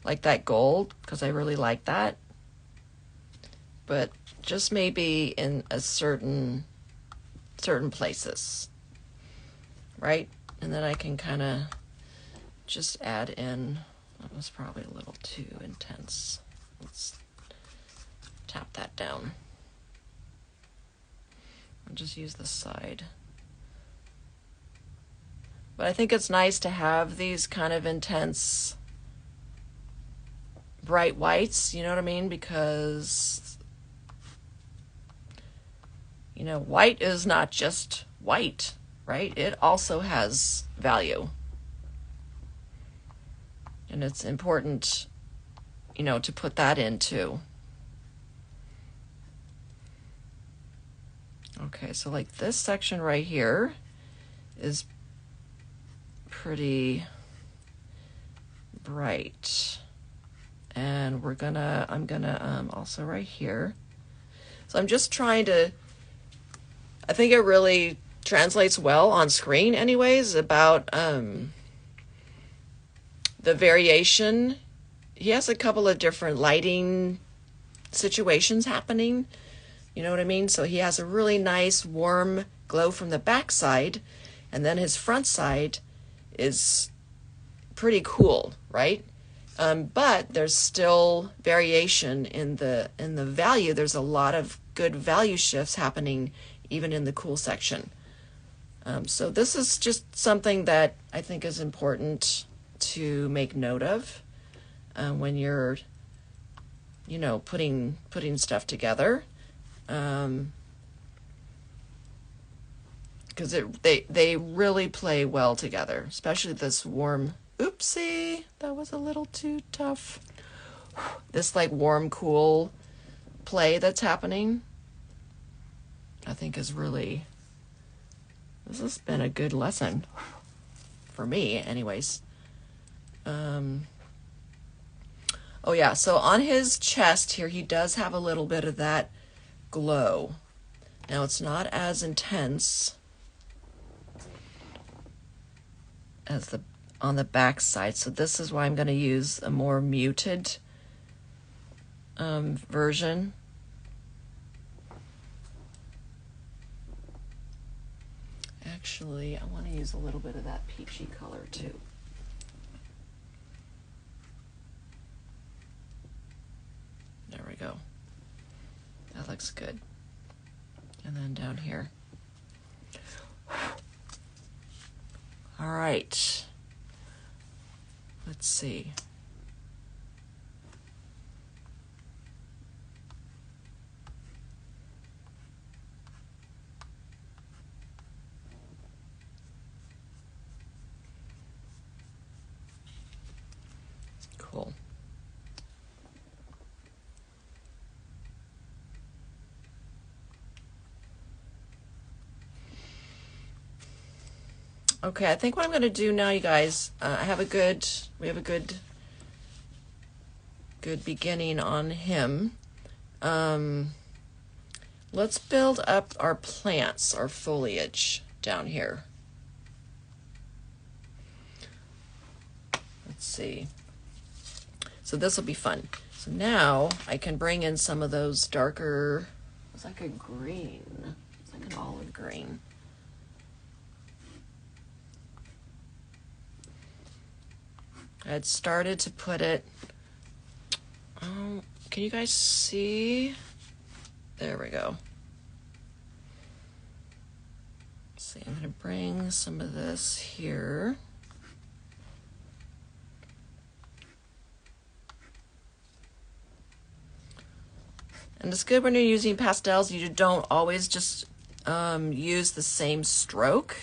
like that gold because I really like that, but just maybe in a certain places, right? And then I can kind of just add in. That was probably a little too intense. Let's tap that down. I'll just use the side. But I think it's nice to have these kind of intense bright whites, you know what I mean? Because, you know, white is not just white, right? It also has value. And it's important, you know, to put that in too. Okay, so like this section right here is pretty bright. And I'm gonna also right here. So I'm just trying to, I think it really translates well on screen anyways about the variation. He has a couple of different lighting situations happening. You know what I mean? So he has a really nice warm glow from the back side, and then his front side is pretty cool, right? But there's still variation in the value. There's a lot of good value shifts happening even in the cool section. So this is just something that I think is important to make note of when you're, you know, putting stuff together. Because they really play well together, especially this warm. Oopsie, that was a little too tough. This like warm, cool play that's happening, I think is really, this has been a good lesson for me anyways. Oh yeah, so on his chest here, he does have a little bit of that glow. Now it's not as intense as on the back side, so this is why I'm going to use a more muted version. Actually, I want to use a little bit of that peachy color too. There we go. That looks good. And then down here. All right. Let's see. Cool. Okay, I think what I'm going to do now, you guys, we have a good beginning on him. Let's build up our plants, our foliage down here. Let's see. So this will be fun. So now I can bring in some of those darker, it's like a green, it's like an olive green. I had started to put it, can you guys see? There we go. Let's see, I'm going to bring some of this here. And it's good when you're using pastels, you don't always just use the same stroke.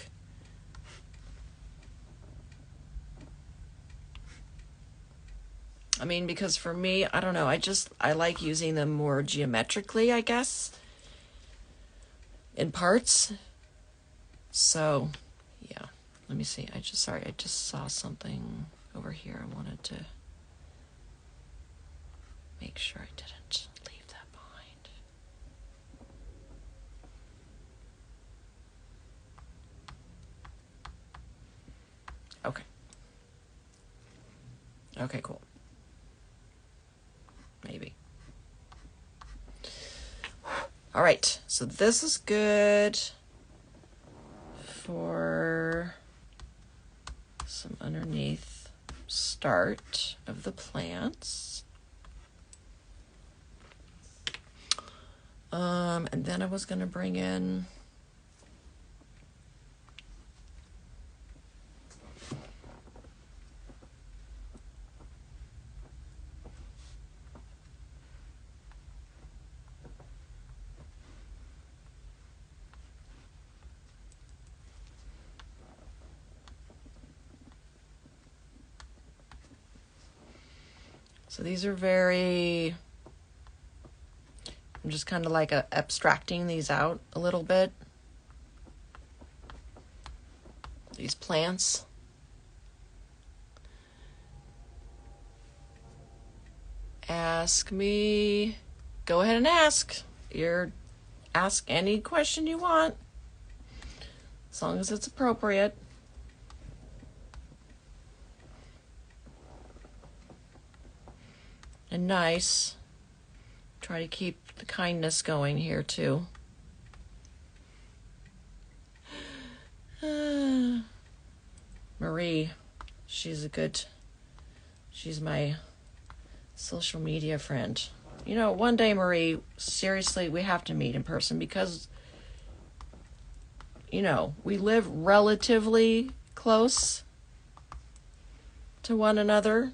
I mean, because for me, I don't know, I like using them more geometrically, I guess, in parts. So, yeah, let me see. I just saw something over here. I wanted to make sure I didn't leave that behind. Okay. Okay, cool. Maybe. All right, so this is good for some underneath start of the plants. And then I was going to bring in so these are very, I'm just kind of like abstracting these out a little bit. These plants. Ask me. Go ahead and ask. Ask any question you want, as long as it's appropriate. And nice. Try to keep the kindness going here too. Marie, she's my social media friend. You know, one day, Marie, seriously, we have to meet in person because, you know, we live relatively close to one another.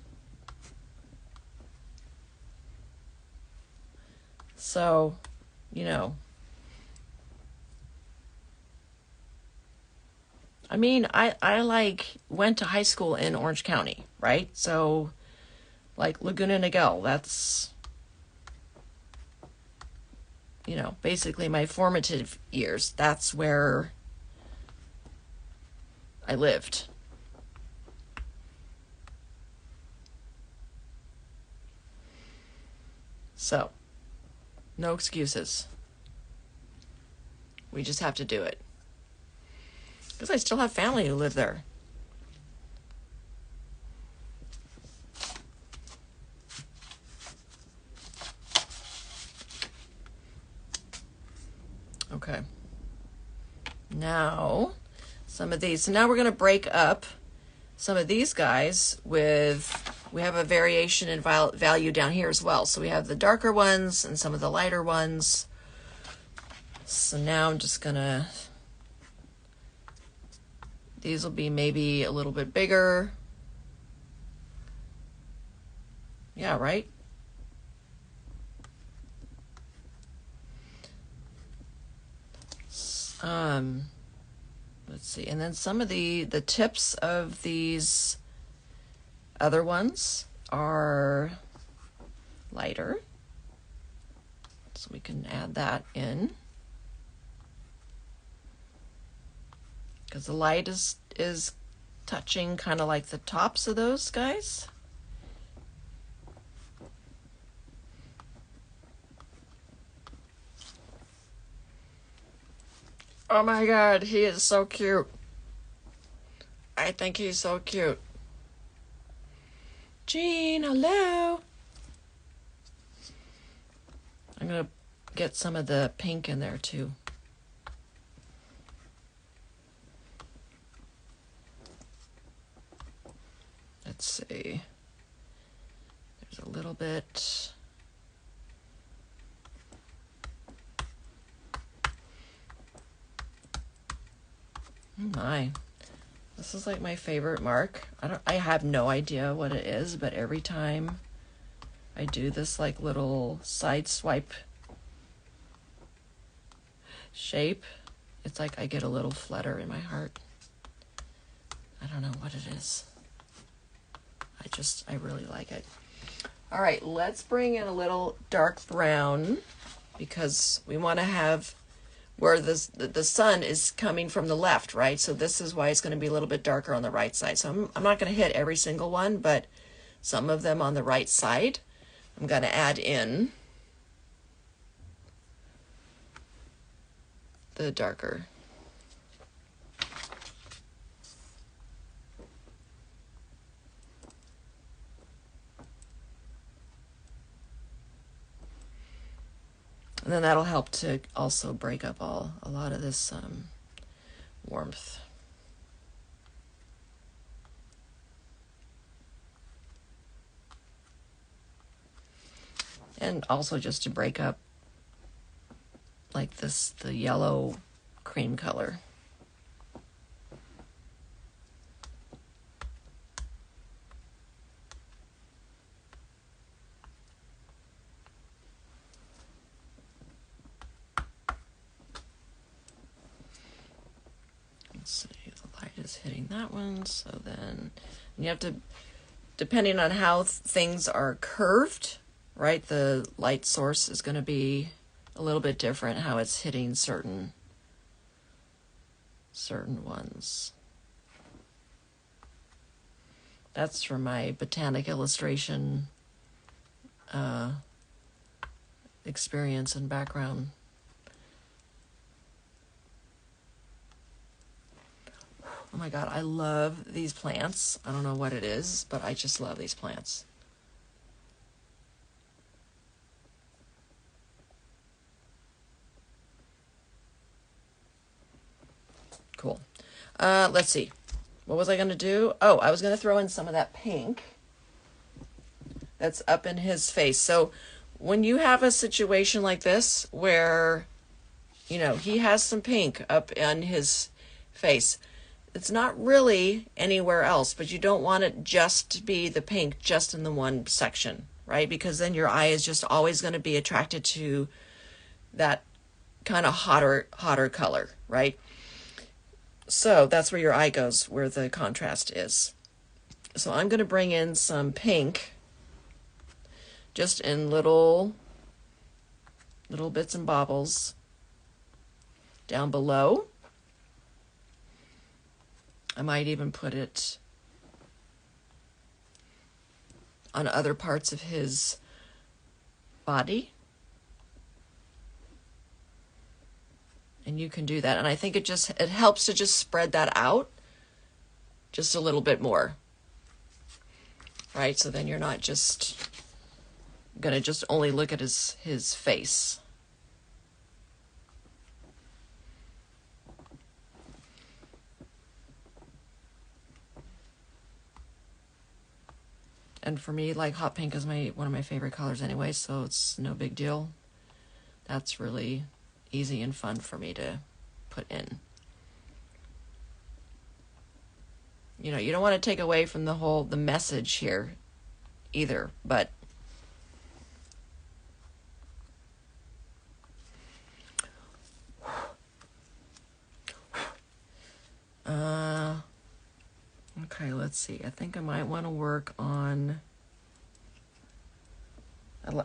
So, you know, I mean, I like went to high school in Orange County, right? So, like Laguna Niguel, that's, you know, basically my formative years. That's where I lived. So, no excuses. We just have to do it. Because I still have family who live there. Okay. Now, some of these. So now we're going to break up some of these guys with, we have a variation in value down here as well. So we have the darker ones and some of the lighter ones. So now I'm just going to, these will be maybe a little bit bigger. Yeah, right? Let's see. And then some of the tips of these other ones are lighter. So we can add that in. Because the light is touching kind of like the tops of those guys. Oh my God, he is so cute. I think he's so cute. Gene, hello. I'm going to get some of the pink in there too. Let's see. There's a little bit. Oh my. This is like my favorite mark. I have no idea what it is, but every time I do this like little side swipe shape, it's like I get a little flutter in my heart. I don't know what it is. I really like it. All right, let's bring in a little dark brown because we want to have where the sun is coming from the left, right? So this is why it's going to be a little bit darker on the right side. So I'm not going to hit every single one, but some of them on the right side, I'm going to add in the darker. And then that'll help to also break up a lot of this warmth. And also just to break up like this, the yellow cream color. Let's see, the light is hitting that one, so then you have to, depending on how things are curved, right, the light source is going to be a little bit different how it's hitting certain ones. That's from my botanic illustration experience and background. Oh my God, I love these plants. I don't know what it is, but I just love these plants. Cool. Let's see. What was I going to do? Oh, I was going to throw in some of that pink that's up in his face. So when you have a situation like this where, you know, he has some pink up in his face, it's not really anywhere else, but you don't want it just to be the pink just in the one section, right? Because then your eye is just always going to be attracted to that kind of hotter color, right? So that's where your eye goes, where the contrast is. So I'm going to bring in some pink, just in little bits and bobbles down below. I might even put it on other parts of his body. And you can do that. And I think it helps to just spread that out just a little bit more. Right? So then you're not just gonna just only look at his face. And for me, like, hot pink is one of my favorite colors anyway, so it's no big deal. That's really easy and fun for me to put in. You know, you don't want to take away from the message here either, but okay, let's see. I think I might want to work on,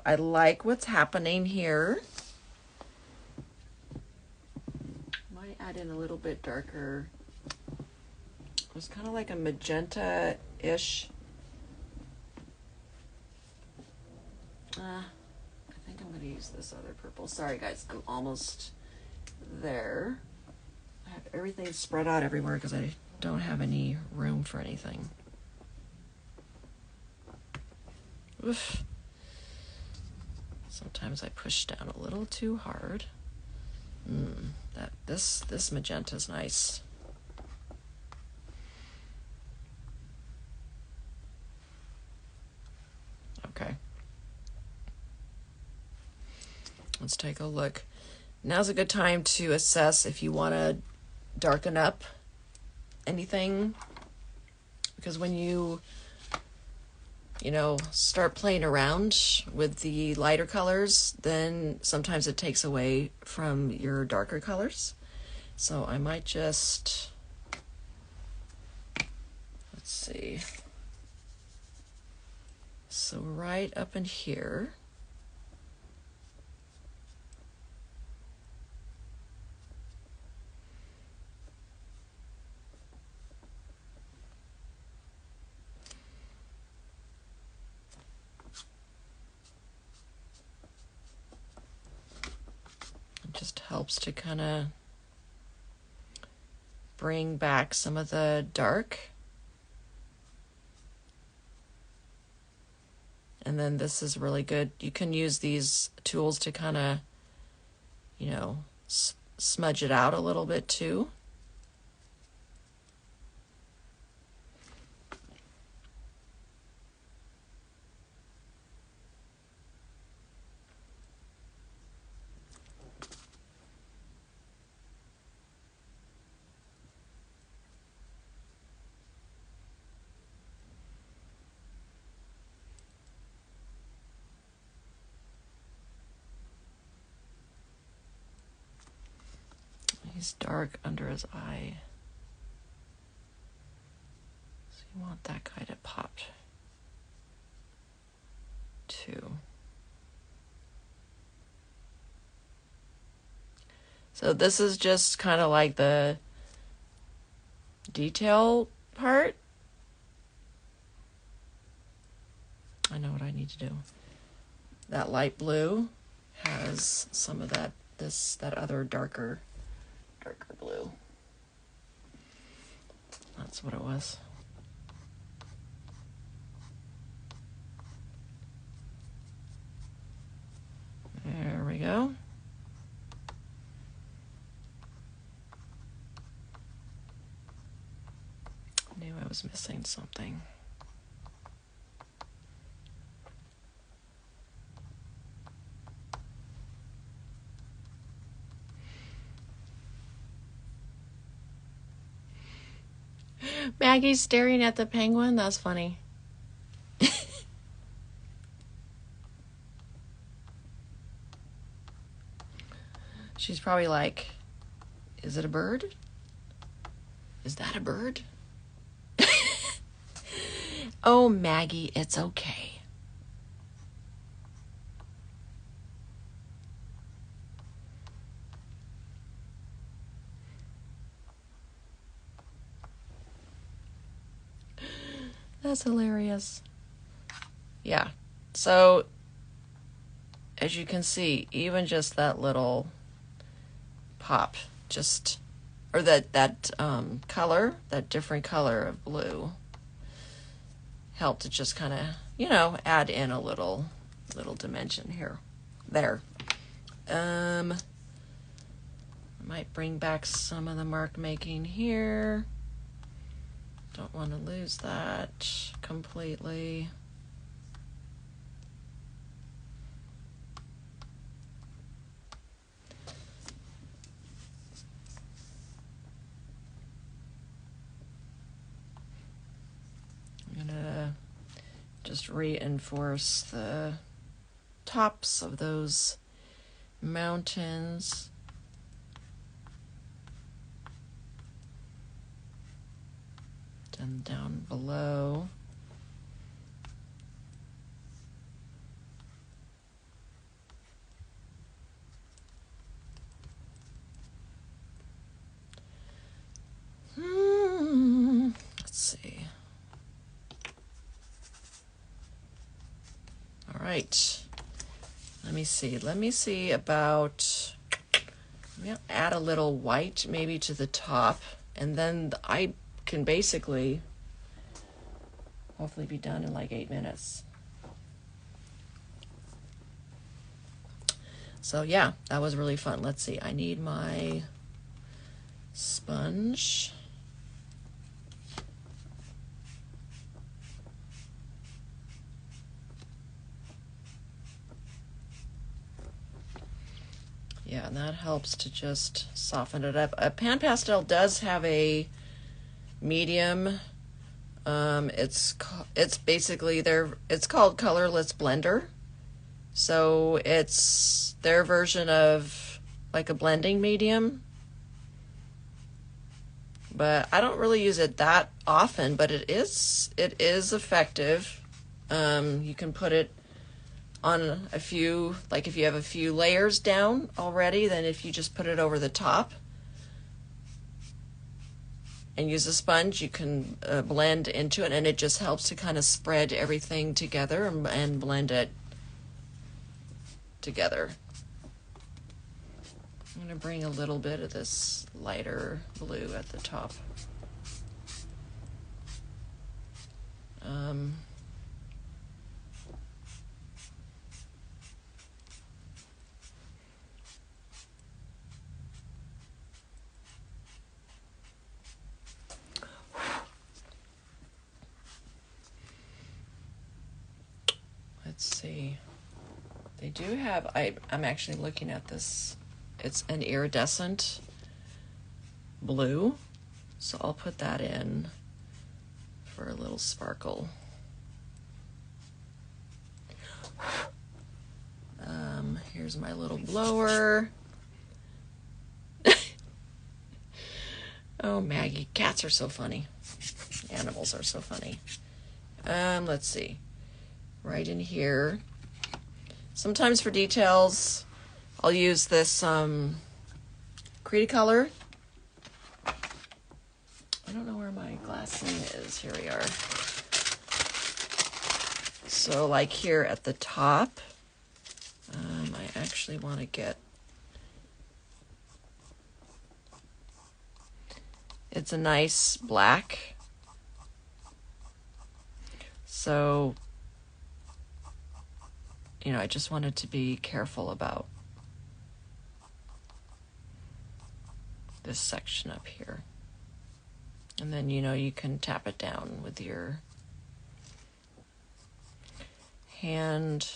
I like what's happening here. Might add in a little bit darker. It was kind of like a magenta-ish. I think I'm going to use this other purple. Sorry guys, I'm almost there. I have everything spread out everywhere because I don't have any room for anything. Oof. Sometimes I push down a little too hard. This magenta is nice. Okay. Let's take a look. Now's a good time to assess if you want to darken up anything, because when you start playing around with the lighter colors, then sometimes it takes away from your darker colors. So I might just, let's see, so right up in here, just helps to kind of bring back some of the dark. And then this is really good. You can use these tools to kind of, smudge it out a little bit too. He's dark under his eye. So you want that guy to pop too. So this is just kind of like the detail part. I know what I need to do. that light blue has some of that other darker blue. That's what it was. There we go. Knew I was missing something. Maggie's staring at the penguin? That's funny. She's probably like, is it a bird? Is that a bird? Oh, Maggie, it's okay. That's hilarious. Yeah. So, as you can see, even just that little pop, or that color, that different color of blue, helped to just kind of, add in a little dimension here. There. I might bring back some of the mark making here. Don't want to lose that completely. I'm gonna just reinforce the tops of those mountains. And down below. Let's see. All right. Let me see about, I'm gonna add a little white maybe to the top, and then I can basically hopefully be done in like 8 minutes. So yeah, that was really fun. Let's see, I need my sponge. Yeah, and that helps to just soften it up. A pan pastel does have a medium. It's basically it's called Colorless Blender. So it's their version of like a blending medium. But I don't really use it that often, but it is effective. You can put it on a few, like if you have a few layers down already, then if you just put it over the top and use a sponge, you can blend into it, and it just helps to kind of spread everything together and blend it together. I'm going to bring a little bit of this lighter blue at the top. Let's see. They do have, I'm actually looking at this. It's an iridescent blue, so I'll put that in for a little sparkle. Here's my little blower. Oh, Maggie, cats are so funny. Animals are so funny. Let's see. Right in here. Sometimes for details, I'll use this Cretacolor. I don't know where my glassine is. Here we are. So like here at the top, I actually want to get, it's a nice black, so, you know, I just wanted to be careful about this section up here. And then, you know, you can tap it down with your hand.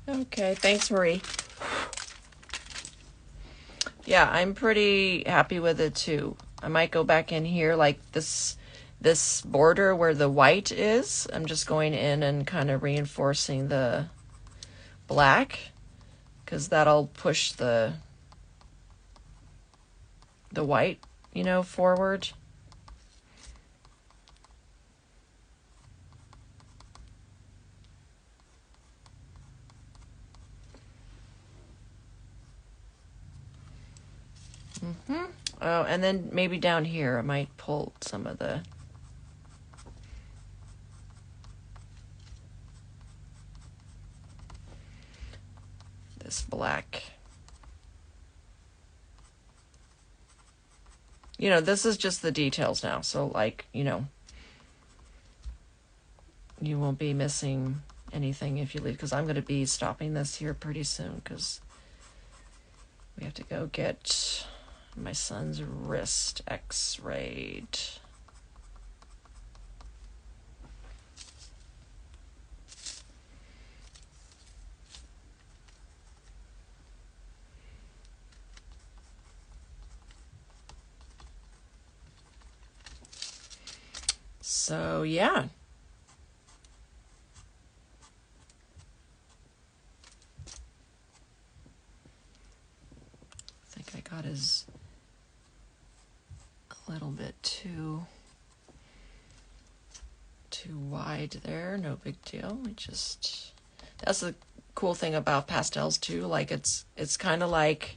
Okay, thanks, Marie. Yeah, I'm pretty happy with it too. I might go back in here like this border where the white is. I'm just going in and kind of reinforcing the black, because that'll push the white, you know, forward. Oh, and then maybe down here I might pull some of this black. You know, this is just the details now, so like, you know, you won't be missing anything if you leave, because I'm going to be stopping this here pretty soon, because we have to go get my son's wrist x-rayed. So yeah. I think I got his a little bit too wide there. No big deal. That's the cool thing about pastels too. Like it's kind of like,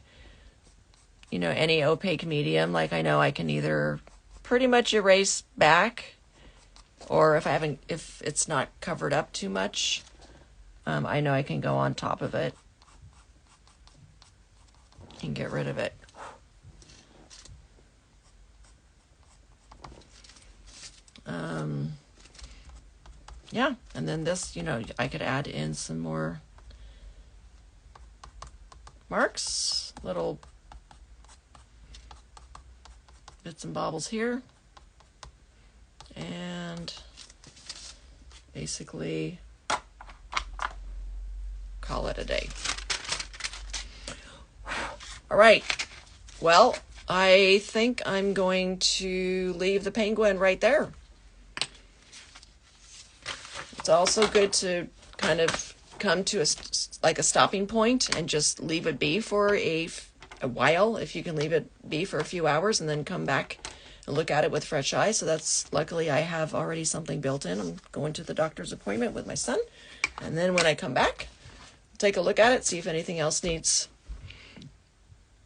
you know, any opaque medium. Like I know I can either pretty much erase back, or if it's not covered up too much, I know I can go on top of it and get rid of it. Yeah, and then this, you know, I could add in some more marks, little bits and bobbles here, and basically call it a day. All right, well, I think I'm going to leave the penguin right there. It's also good to kind of come to a stopping point and just leave it be for a while, if you can leave it be for a few hours, and then come back and look at it with fresh eyes. So that's, luckily I have already something built in. I'm going to the doctor's appointment with my son, and then when I come back, take a look at it, see if anything else needs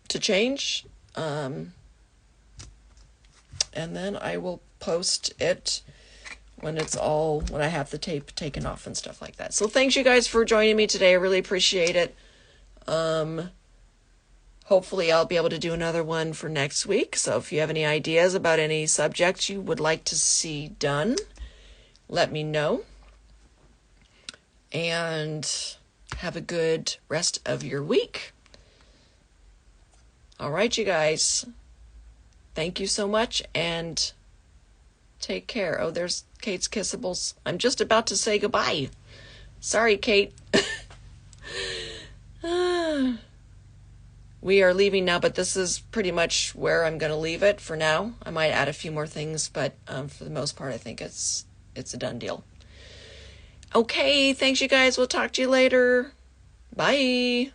to change, and then I will post it when I have the tape taken off and stuff like that. So thanks you guys for joining me today. I really appreciate it. Hopefully I'll be able to do another one for next week. So if you have any ideas about any subjects you would like to see done, let me know. And have a good rest of your week. All right, you guys. Thank you so much, and take care. Oh, there's Kate's Kissables. I'm just about to say goodbye. Sorry, Kate. We are leaving now, but this is pretty much where I'm going to leave it for now. I might add a few more things, but for the most part, I think it's a done deal. Okay, thanks, you guys. We'll talk to you later. Bye.